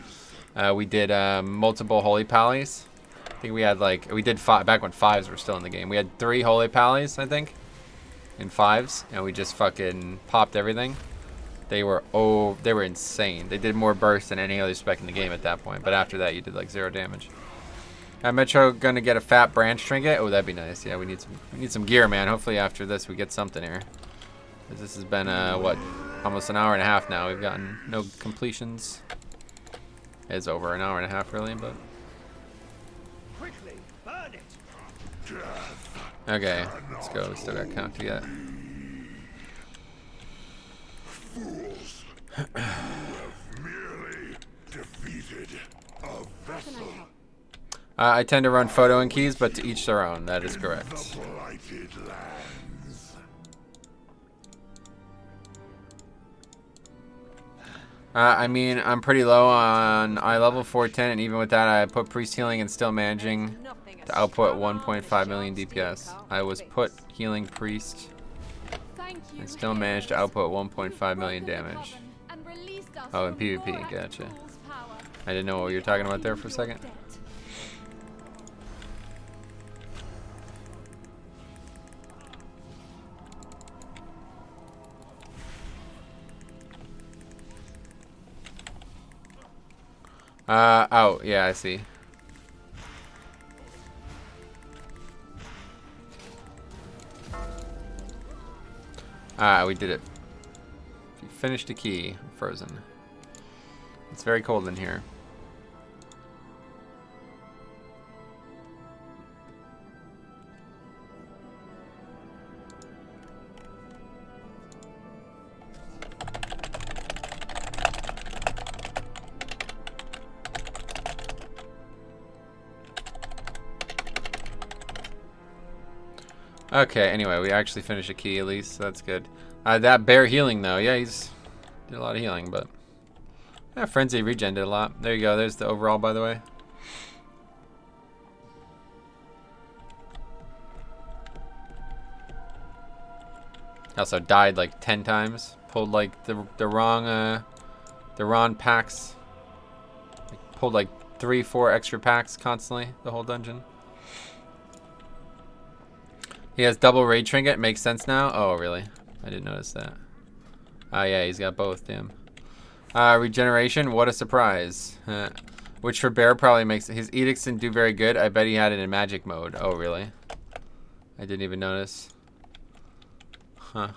We did multiple Holy Pallies. I think we had we did five, back when fives were still in the game. We had 3 Holy Pallies, I think, in fives, and we just fucking popped everything. They were insane. They did more burst than any other spec in the game at that point, but after that you did like 0 damage. Metro gonna get a fat branch trinket. Oh, that'd be nice. Yeah, we need some gear, man. Hopefully after this we get something here. 'Cause this has been what, almost an hour and a half now. We've gotten no completions. It's over an hour and a half, really, but. Quickly. Burn it. Okay, let's go. We still got count to get. Fools, you have merely defeated a vessel. I tend to run photo and keys, but to each their own. That is correct. The blighted lands. I mean, I'm pretty low on eye level 410, and even with that, I put priest healing and still managing to output 1.5 million DPS. I was put healing priest and still managed to output 1.5 million damage. Oh, in PvP, gotcha. I didn't know what you were talking about there for a second. Oh, yeah, I see. We did it. You finished the key. Frozen. It's very cold in here. Okay, anyway, we actually finished a key at least, so that's good. That bear healing though, yeah, he's did a lot of healing, but yeah, Frenzy Regen did a lot. There you go, there's the overall, by the way. Also died like 10 times. Pulled like the wrong packs. Like, pulled like 3-4 extra packs constantly the whole dungeon. He has double raid trinket. Makes sense now. Oh really? I didn't notice that. Oh yeah, he's got both. Damn. Regeneration. What a surprise. Which for bear probably makes his edicts didn't do very good. I bet he had it in magic mode. Oh really? I didn't even notice. Huh.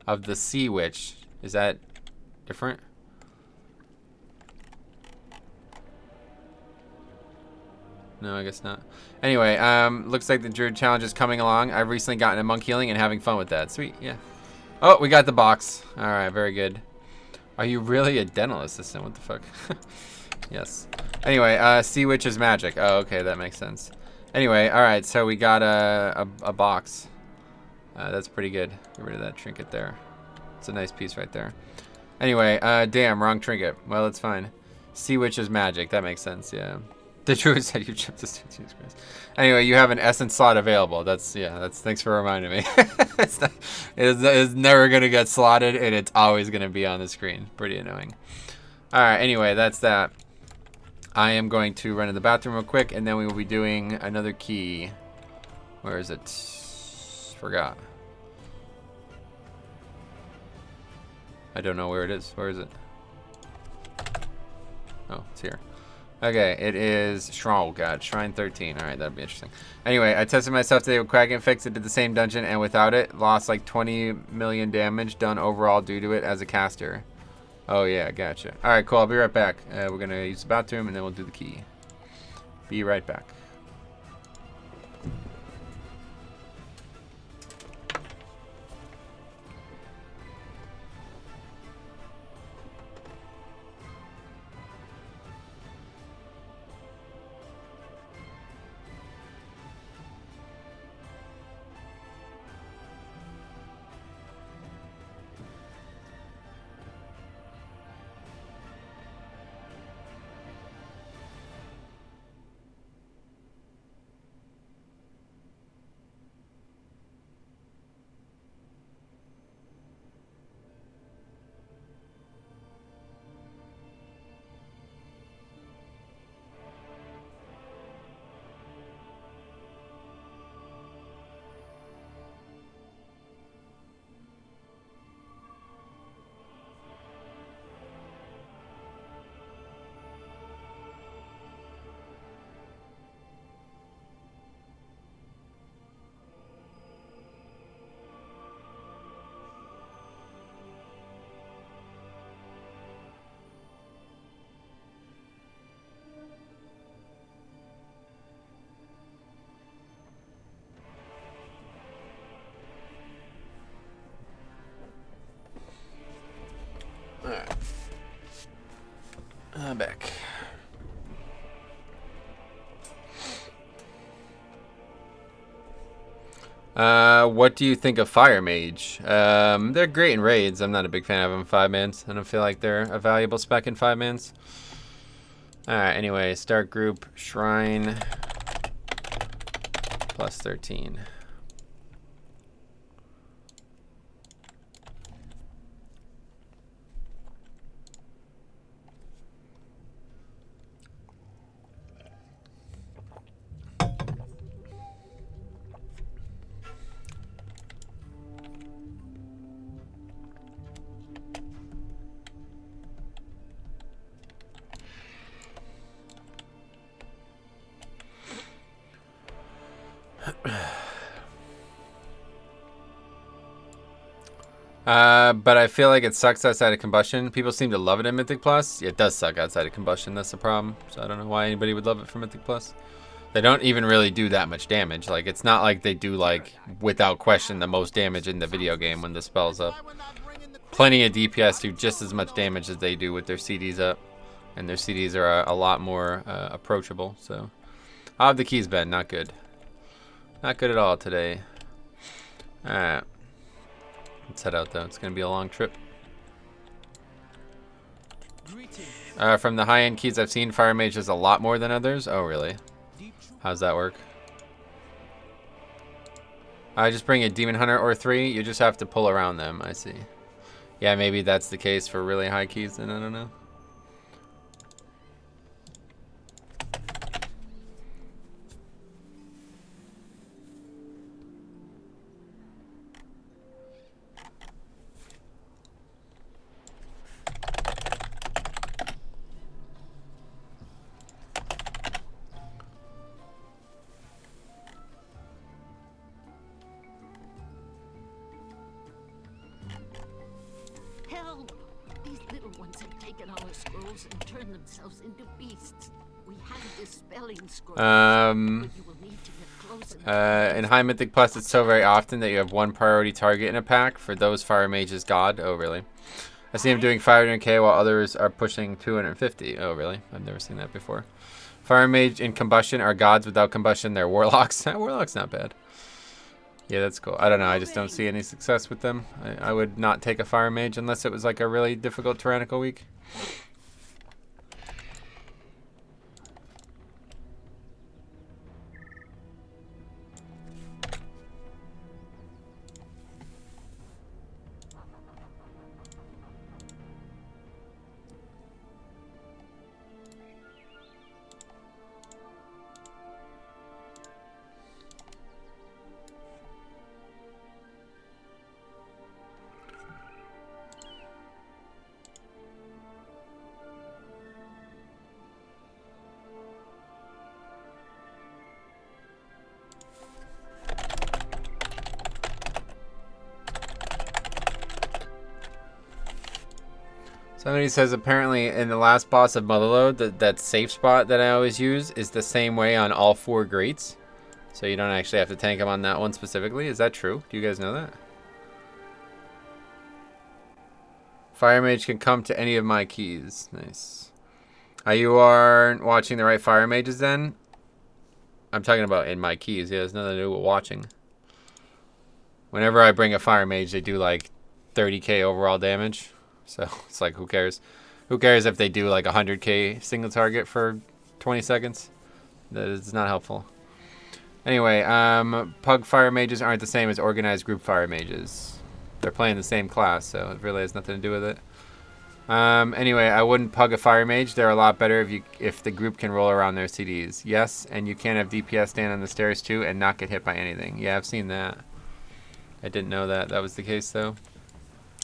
Of the sea witch. Is that different? No, I guess not. Anyway, looks like the Druid challenge is coming along. I've recently gotten a monk healing and having fun with that. Sweet, yeah. Oh, we got the box. All right, very good. Are you really a dental assistant? What the fuck? Yes. Anyway, sea witch is magic. Oh, okay, that makes sense. Anyway, all right, so we got a box. That's pretty good. Get rid of that trinket there. It's a nice piece right there. Anyway, damn, wrong trinket. Well, it's fine. Sea witch is magic. That makes sense, yeah. The Druid said you chipped this. Jesus Christ. Anyway, you have an essence slot available. That's thanks for reminding me. It's never gonna get slotted, and it's always gonna be on the screen. Pretty annoying. All right. Anyway, that's that. I am going to run to the bathroom real quick, and then we will be doing another key. Where is it? Forgot. I don't know where it is. Where is it? Oh, it's here. Okay, it is oh god, Shrine 13. Alright, that'll be interesting. Anyway, I tested myself today with Kraken Fix. It did the same dungeon, and without it, lost like 20 million damage done overall due to it as a caster. Oh yeah, gotcha. Alright, cool, I'll be right back. We're gonna use the bathroom, and then we'll do the key. Be right back. Alright. I'm back. What do you think of Fire Mage? They're great in raids. I'm not a big fan of them in 5-mans. I don't feel like they're a valuable spec in 5-mans. Alright, anyway, start group, Shrine, plus 13. But I feel like it sucks outside of combustion. People seem to love it in Mythic Plus. It does suck outside of combustion. That's the problem. So I don't know why anybody would love it for Mythic Plus. They don't even really do that much damage. Like, it's not like they do, like, without question, the most damage in the video game when the spell's up. Plenty of DPS do just as much damage as they do with their CDs up. And their CDs are a lot more approachable. So, how have the keys been? Not good. Not good at all today. Alright. Let's head out, though. It's going to be a long trip. From the high-end keys I've seen, Fire Mage is a lot more than others. Oh, really? How's that work? I just bring a Demon Hunter or 3. You just have to pull around them. I see. Yeah, maybe that's the case for really high keys, then I don't know. Help! These little ones have taken our scrolls and turned themselves into beasts. We have dispelling scrolls, but you will need to get close enough. In High Mythic Plus, it's so very often that you have one priority target in a pack. For those, Fire Mage is God. Oh, really? I see him doing 500k while others are pushing 250. Oh, really? I've never seen that before. Fire Mage in Combustion are gods. Without Combustion, they're Warlocks. Warlock's not bad. Yeah, that's cool. I don't know. I just don't see any success with them. I would not take a Fire Mage unless it was like a really difficult Tyrannical week. Somebody says apparently in the last boss of Motherload, that safe spot that I always use is the same way on all 4 greats. So you don't actually have to tank them on that one specifically. Is that true? Do you guys know that? Fire Mage can come to any of my keys. Nice. You aren't watching the right Fire Mages then? I'm talking about in my keys. Yeah, there's nothing to do with watching. Whenever I bring a Fire Mage, they do like 30k overall damage. So it's like, who cares? Who cares if they do like 100k single target for 20 seconds? That is not helpful. Anyway, Pug Fire Mages aren't the same as Organized Group Fire Mages. They're playing the same class, so it really has nothing to do with it. Anyway, I wouldn't Pug a Fire Mage. They're a lot better if the group can roll around their CDs. Yes, and you can have DPS stand on the stairs too and not get hit by anything. Yeah, I've seen that. I didn't know that was the case though.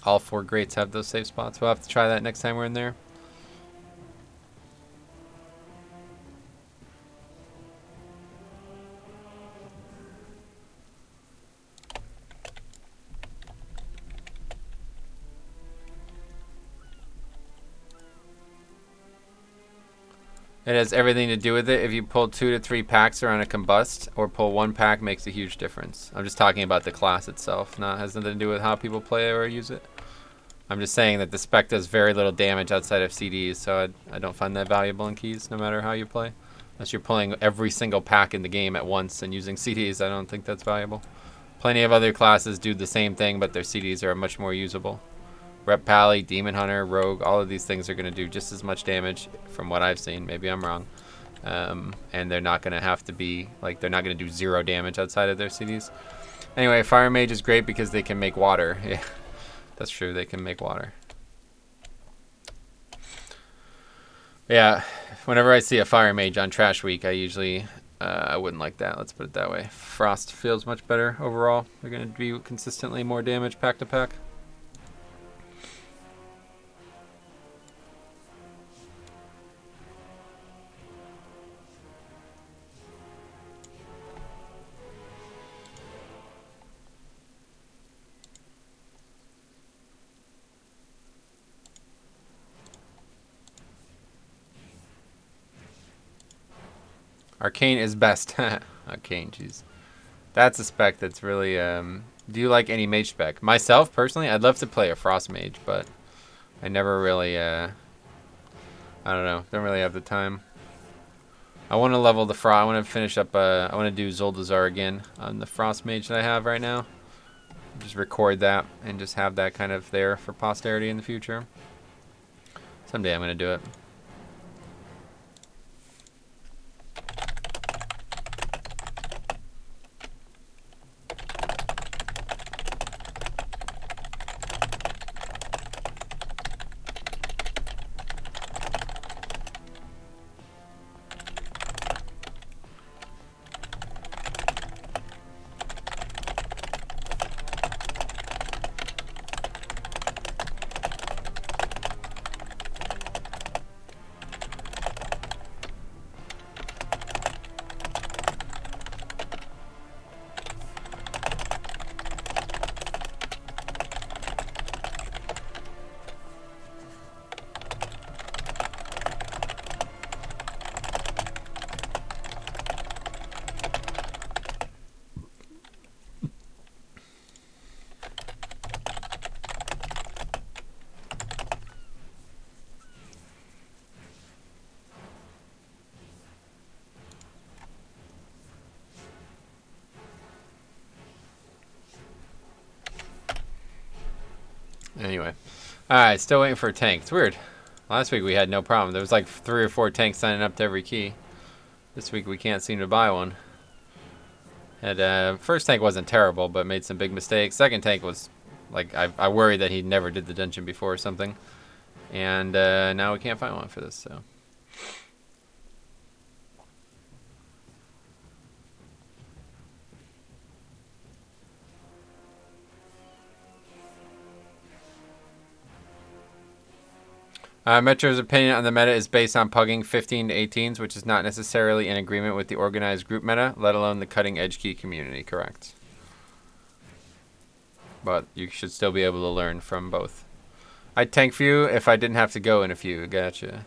All 4 greats have those safe spots. We'll have to try that next time we're in there. It has everything to do with it. If you pull 2 to 3 packs around a combust or pull 1 pack makes a huge difference. I'm just talking about the class itself. Has nothing to do with how people play or use it. I'm just saying that the spec does very little damage outside of CDs, so I don't find that valuable in keys, no matter how you play. Unless you're pulling every single pack in the game at once and using CDs, I don't think that's valuable. Plenty of other classes do the same thing, but their CDs are much more usable. Rep Pally, Demon Hunter, Rogue, all of these things are going to do just as much damage from what I've seen. Maybe I'm wrong. And they're not going to have to be, like, they're not going to do 0 damage outside of their CDs. Anyway, Fire Mage is great because they can make water. Yeah. That's true, they can make water. Yeah, whenever I see a Fire Mage on Trash Week, I usually, I wouldn't like that, let's put it that way. Frost feels much better overall. They're going to be consistently more damage pack to pack. Arcane is best. Arcane, jeez. That's a spec that's really, do you like any mage spec? Myself, personally, I'd love to play a Frost Mage, but I never really, I don't know, don't really have the time. I want to level the Frost, I want to finish up, I want to do Zoldazar again on the Frost Mage that I have right now. Just record that and just have that kind of there for posterity in the future. Someday I'm going to do it. Anyway. Alright, still waiting for a tank. It's weird. Last week we had no problem. There was like 3 or 4 tanks signing up to every key. This week we can't seem to buy one. And first tank wasn't terrible, but made some big mistakes. Second tank was like, I worried that he never did the dungeon before or something. And now we can't find one for this, so. Metro's opinion on the meta is based on pugging 15 to 18s, which is not necessarily in agreement with the organized group meta, let alone the cutting edge key community, correct. But you should still be able to learn from both. I'd tank for you if I didn't have to go in a few, gotcha.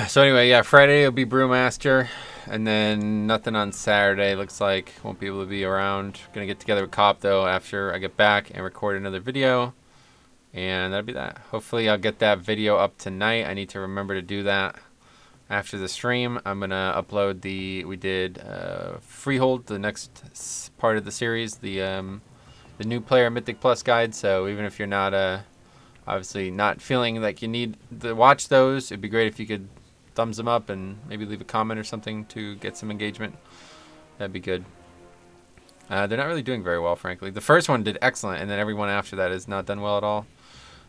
So anyway, yeah, Friday will be Brewmaster, and then nothing on Saturday. Looks like won't be able to be around. Gonna get together with Cop though after I get back and record another video, and that'll be that. Hopefully I'll get that video up tonight. I need to remember to do that after the stream. I'm gonna upload we did Freehold, the next part of the series, the new player Mythic Plus guide. So even if you're not obviously not feeling like you need to watch those, it'd be great if you could thumbs them up and maybe leave a comment or something to get some engagement. That'd be good. They're not really doing very well, frankly. The first one did excellent, and then everyone after that has not done well at all.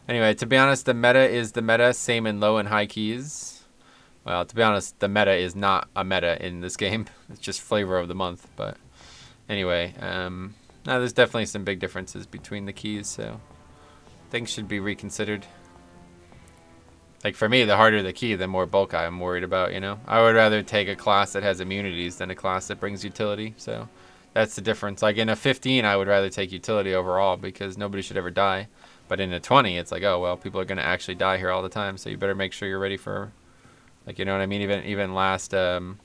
Anyway, to be honest, the meta is the meta, same in low and high keys. Well, to be honest, the meta is not a meta in this game. It's just flavor of the month. But anyway, no, there's definitely some big differences between the keys, so things should be reconsidered. Like for me, the harder the key, the more bulk I'm worried about, you know? I would rather take a class that has immunities than a class that brings utility, so that's the difference. Like in a 15, I would rather take utility overall because nobody should ever die. But in a 20, it's like, oh, well, people are going to actually die here all the time, so you better make sure you're ready for, like, you know what I mean? Even last time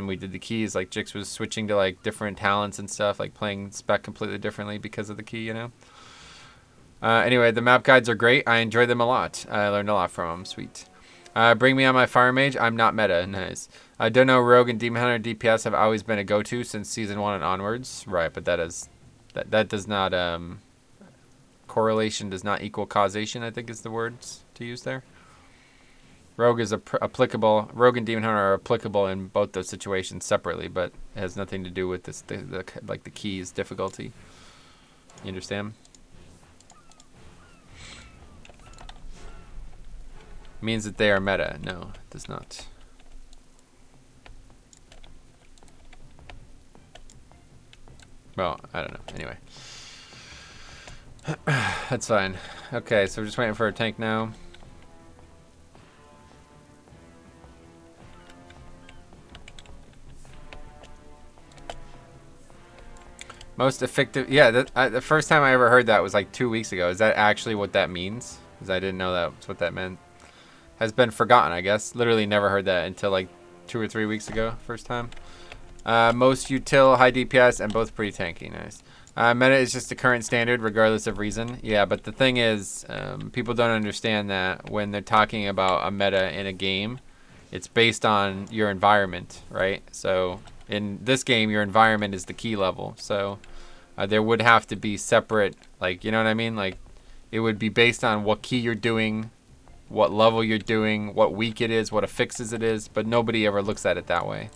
we did the keys, like Jix was switching to like different talents and stuff, like playing spec completely differently because of the key, you know? Anyway, the map guides are great. I enjoy them a lot. I learned a lot from them. Sweet. Bring me on my Fire Mage. I'm not meta. Nice. I don't know. Rogue and Demon Hunter DPS have always been a go-to since season 1 and onwards. Right, but that does not correlation does not equal causation, I think is the words to use there. Rogue is applicable. Rogue and Demon Hunter are applicable in both those situations separately, but it has nothing to do with this like the keys difficulty. You understand? Means that they are meta. No, it does not. Well, I don't know. Anyway. That's fine. Okay, so we're just waiting for a tank now. Most effective. Yeah, the first time I ever heard that was like 2 weeks ago. Is that actually what that means? Because I didn't know that's what that meant. Has been forgotten, I guess. Literally never heard that until like 2 or 3 weeks ago. First time. Most util, high DPS, and both pretty tanky. Nice. Meta is just the current standard, regardless of reason. Yeah, but the thing is, people don't understand that when they're talking about a meta in a game, it's based on your environment, right? So in this game, your environment is the key level. So there would have to be separate, like, you know what I mean? Like, it would be based on what key you're doing, what level you're doing, what week it is, what affixes it is, but nobody ever looks at it that way.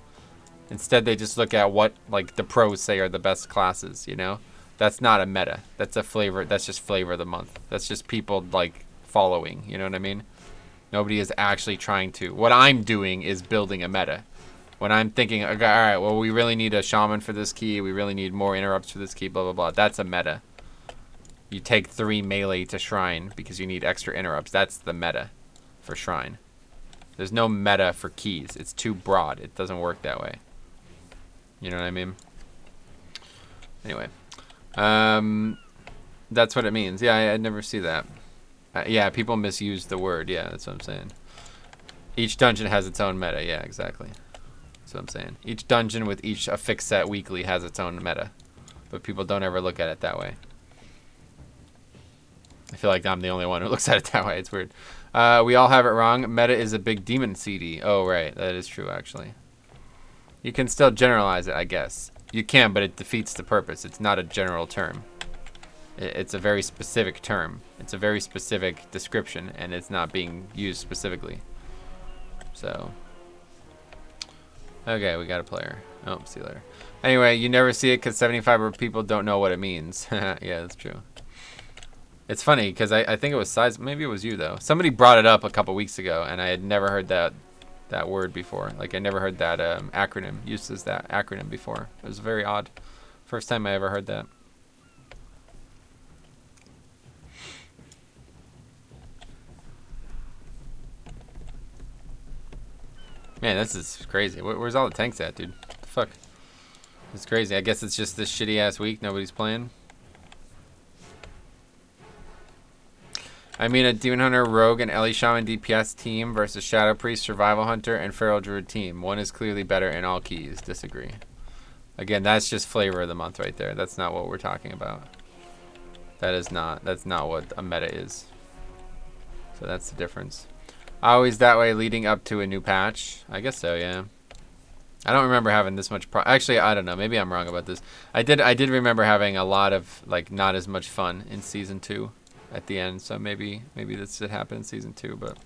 Instead, they just look at what, like, the pros say are the best classes, you know? That's not a meta. That's a flavor. That's just flavor of the month. That's just people, like, following, you know what I mean? Nobody is actually trying to. What I'm doing is building a meta. When I'm thinking, okay, all right, well, we really need a shaman for this key. We really need more interrupts for this key, blah, blah, blah. That's a meta. You take 3 melee to shrine because you need extra interrupts. That's the meta for shrine. There's no meta for keys. It's too broad. It doesn't work that way. You know what I mean? Anyway. That's what it means. Yeah, I never see that. Yeah, people misuse the word. Yeah, that's what I'm saying. Each dungeon has its own meta. Yeah, exactly. That's what I'm saying. Each dungeon with each affix set weekly has its own meta. But people don't ever look at it that way. I feel like I'm the only one who looks at it that way. It's weird. We all have it wrong. Meta is a big demon CD. Oh, right. That is true, actually. You can still generalize it, I guess. You can, but it defeats the purpose. It's not a general term. It's a very specific term. It's a very specific description, and it's not being used specifically. So. Okay, we got a player. Oh, see you later. Anyway, you never see it because 75% of people don't know what it means. Yeah, that's true. It's funny because I think it was size. Maybe it was you though. Somebody brought it up a couple weeks ago, and I had never heard that word before. Like I never heard that acronym used as that acronym before. It was very odd. First time I ever heard that. Man, this is crazy. Where's all the tanks at, dude? What the fuck? It's crazy. I guess it's just this shitty ass week. Nobody's playing. I mean, a Demon Hunter, Rogue, and Ellie Shaman DPS team versus Shadow Priest, Survival Hunter, and Feral Druid team. One is clearly better in all keys. Disagree. Again, that's just flavor of the month right there. That's not what we're talking about. That's not what a meta is. So that's the difference. Always that way leading up to a new patch. I guess so, yeah. I don't remember having this much actually, I don't know. Maybe I'm wrong about this. I did remember having a lot of, like, not as much fun in Season 2. At the end, so maybe this did happen in Season 2, but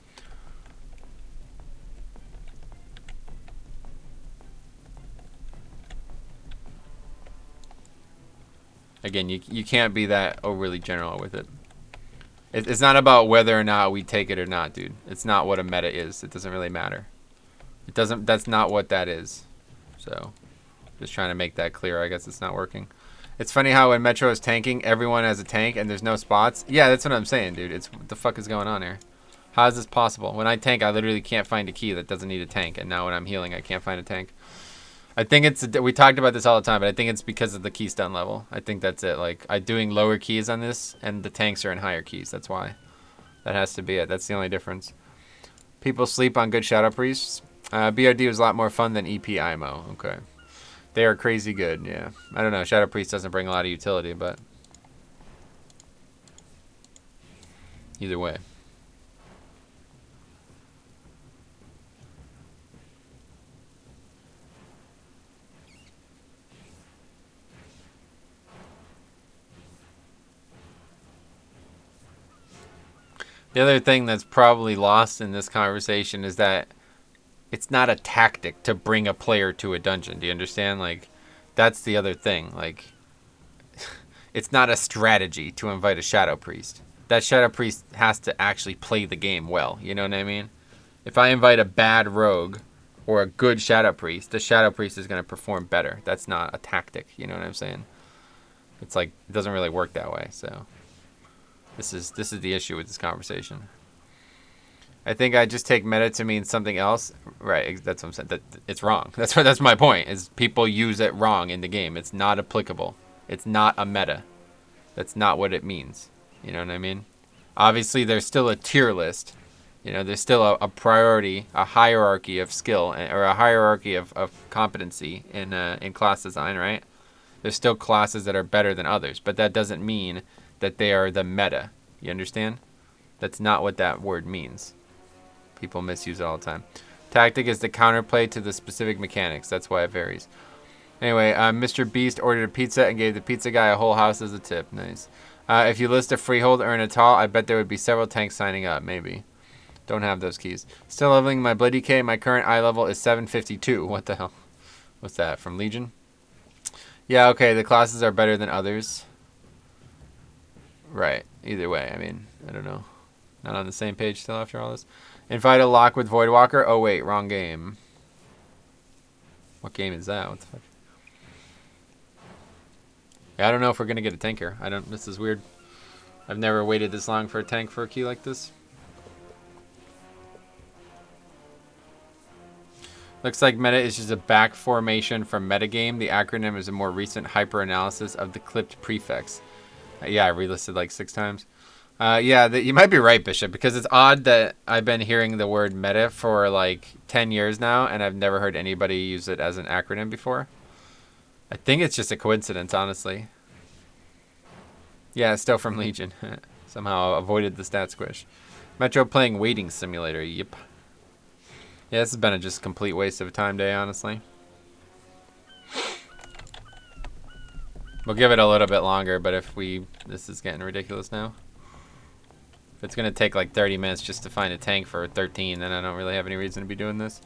again, you can't be that overly general with it. It's not about whether or not we take it or not, dude. It's not what a meta is. It doesn't really matter. That's not what that is. So, just trying to make that clear. I guess it's not working. It's funny how when Metro is tanking, everyone has a tank and there's no spots. Yeah, that's what I'm saying, dude. It's what the fuck is going on here? How is this possible? When I tank, I literally can't find a key that doesn't need a tank. And now when I'm healing, I can't find a tank. I think we talked about this all the time, but I think it's because of the key stun level. I think that's it. Like, I'm doing lower keys on this, and the tanks are in higher keys. That's why. That has to be it. That's the only difference. People sleep on good Shadow Priests. BRD was a lot more fun than EP IMO. Okay. They are crazy good, yeah. I don't know, Shadow Priest doesn't bring a lot of utility, but either way. The other thing that's probably lost in this conversation is that it's not a tactic to bring a player to a dungeon. Do you understand? Like, that's the other thing. Like, it's not a strategy to invite a Shadow Priest. that Shadow Priest has to actually play the game well. You know what I mean? If I invite a bad rogue or a good Shadow Priest, the Shadow Priest is going to perform better. That's not a tactic. You know what I'm saying? It's like, it doesn't really work that way. So this is the issue with this conversation. I think I just take meta to mean something else. Right, that's what I'm saying. That it's wrong. That's my point. Is people use it wrong in the game. It's not applicable. It's not a meta. That's not what it means. You know what I mean? Obviously, there's still a tier list. You know, there's still a priority, a hierarchy of skill, or a hierarchy of competency in class design, right? There's still classes that are better than others, but that doesn't mean that they are the meta. You understand? That's not what that word means. People misuse it all the time. Tactic is the counterplay to the specific mechanics. That's why it varies. Anyway, Mr. Beast ordered a pizza and gave the pizza guy a whole house as a tip. Nice. If you list a freehold or an atoll, I bet there would be several tanks signing up. Maybe. Don't have those keys. Still leveling my Bloody K. My current eye level is 752. What the hell? What's that? From Legion? Yeah, okay. The classes are better than others. Right. Either way. I mean, I don't know. Not on the same page still after all this. Invite a lock with Voidwalker. Oh, wait. Wrong game. What game is that? What the fuck? Yeah, I don't know if we're going to get a tank here. This is weird. I've never waited this long for a tank for a key like this. Looks like meta is just a back formation from metagame. The acronym is a more recent hyper-analysis of the clipped prefix. Yeah, I relisted like 6 times. Yeah, you might be right, Bishop, because it's odd that I've been hearing the word meta for like 10 years now, and I've never heard anybody use it as an acronym before. I think it's just a coincidence, honestly. Yeah, it's still from Legion. Somehow avoided the stat squish. Metro playing Waiting Simulator. Yep. Yeah, this has been a just complete waste of a time day, honestly. We'll give it a little bit longer, but this is getting ridiculous now. If it's going to take like 30 minutes just to find a tank for 13, then I don't really have any reason to be doing this.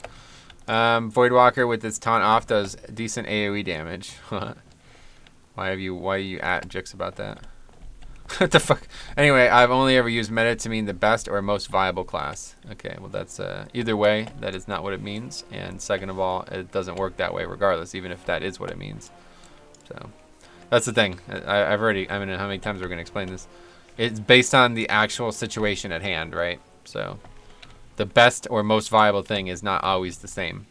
Voidwalker with its taunt off does decent AoE damage. Why are you at Jix about that? What the fuck? Anyway, I've only ever used meta to mean the best or most viable class. Okay, well that's either way, that is not what it means. And second of all, it doesn't work that way regardless, even if that is what it means. So that's the thing. I don't know how many times we're gonna explain this. It's based on the actual situation at hand, right? So the best or most viable thing is not always the same.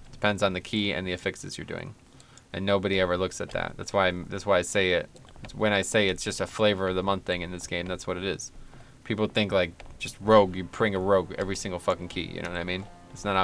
It depends on the key and the affixes you're doing. And nobody ever looks at that. That's why I say it. When I say it's just a flavor of the month thing in this game, that's what it is. People think like just rogue, you bring a rogue every single fucking key, you know what I mean? It's not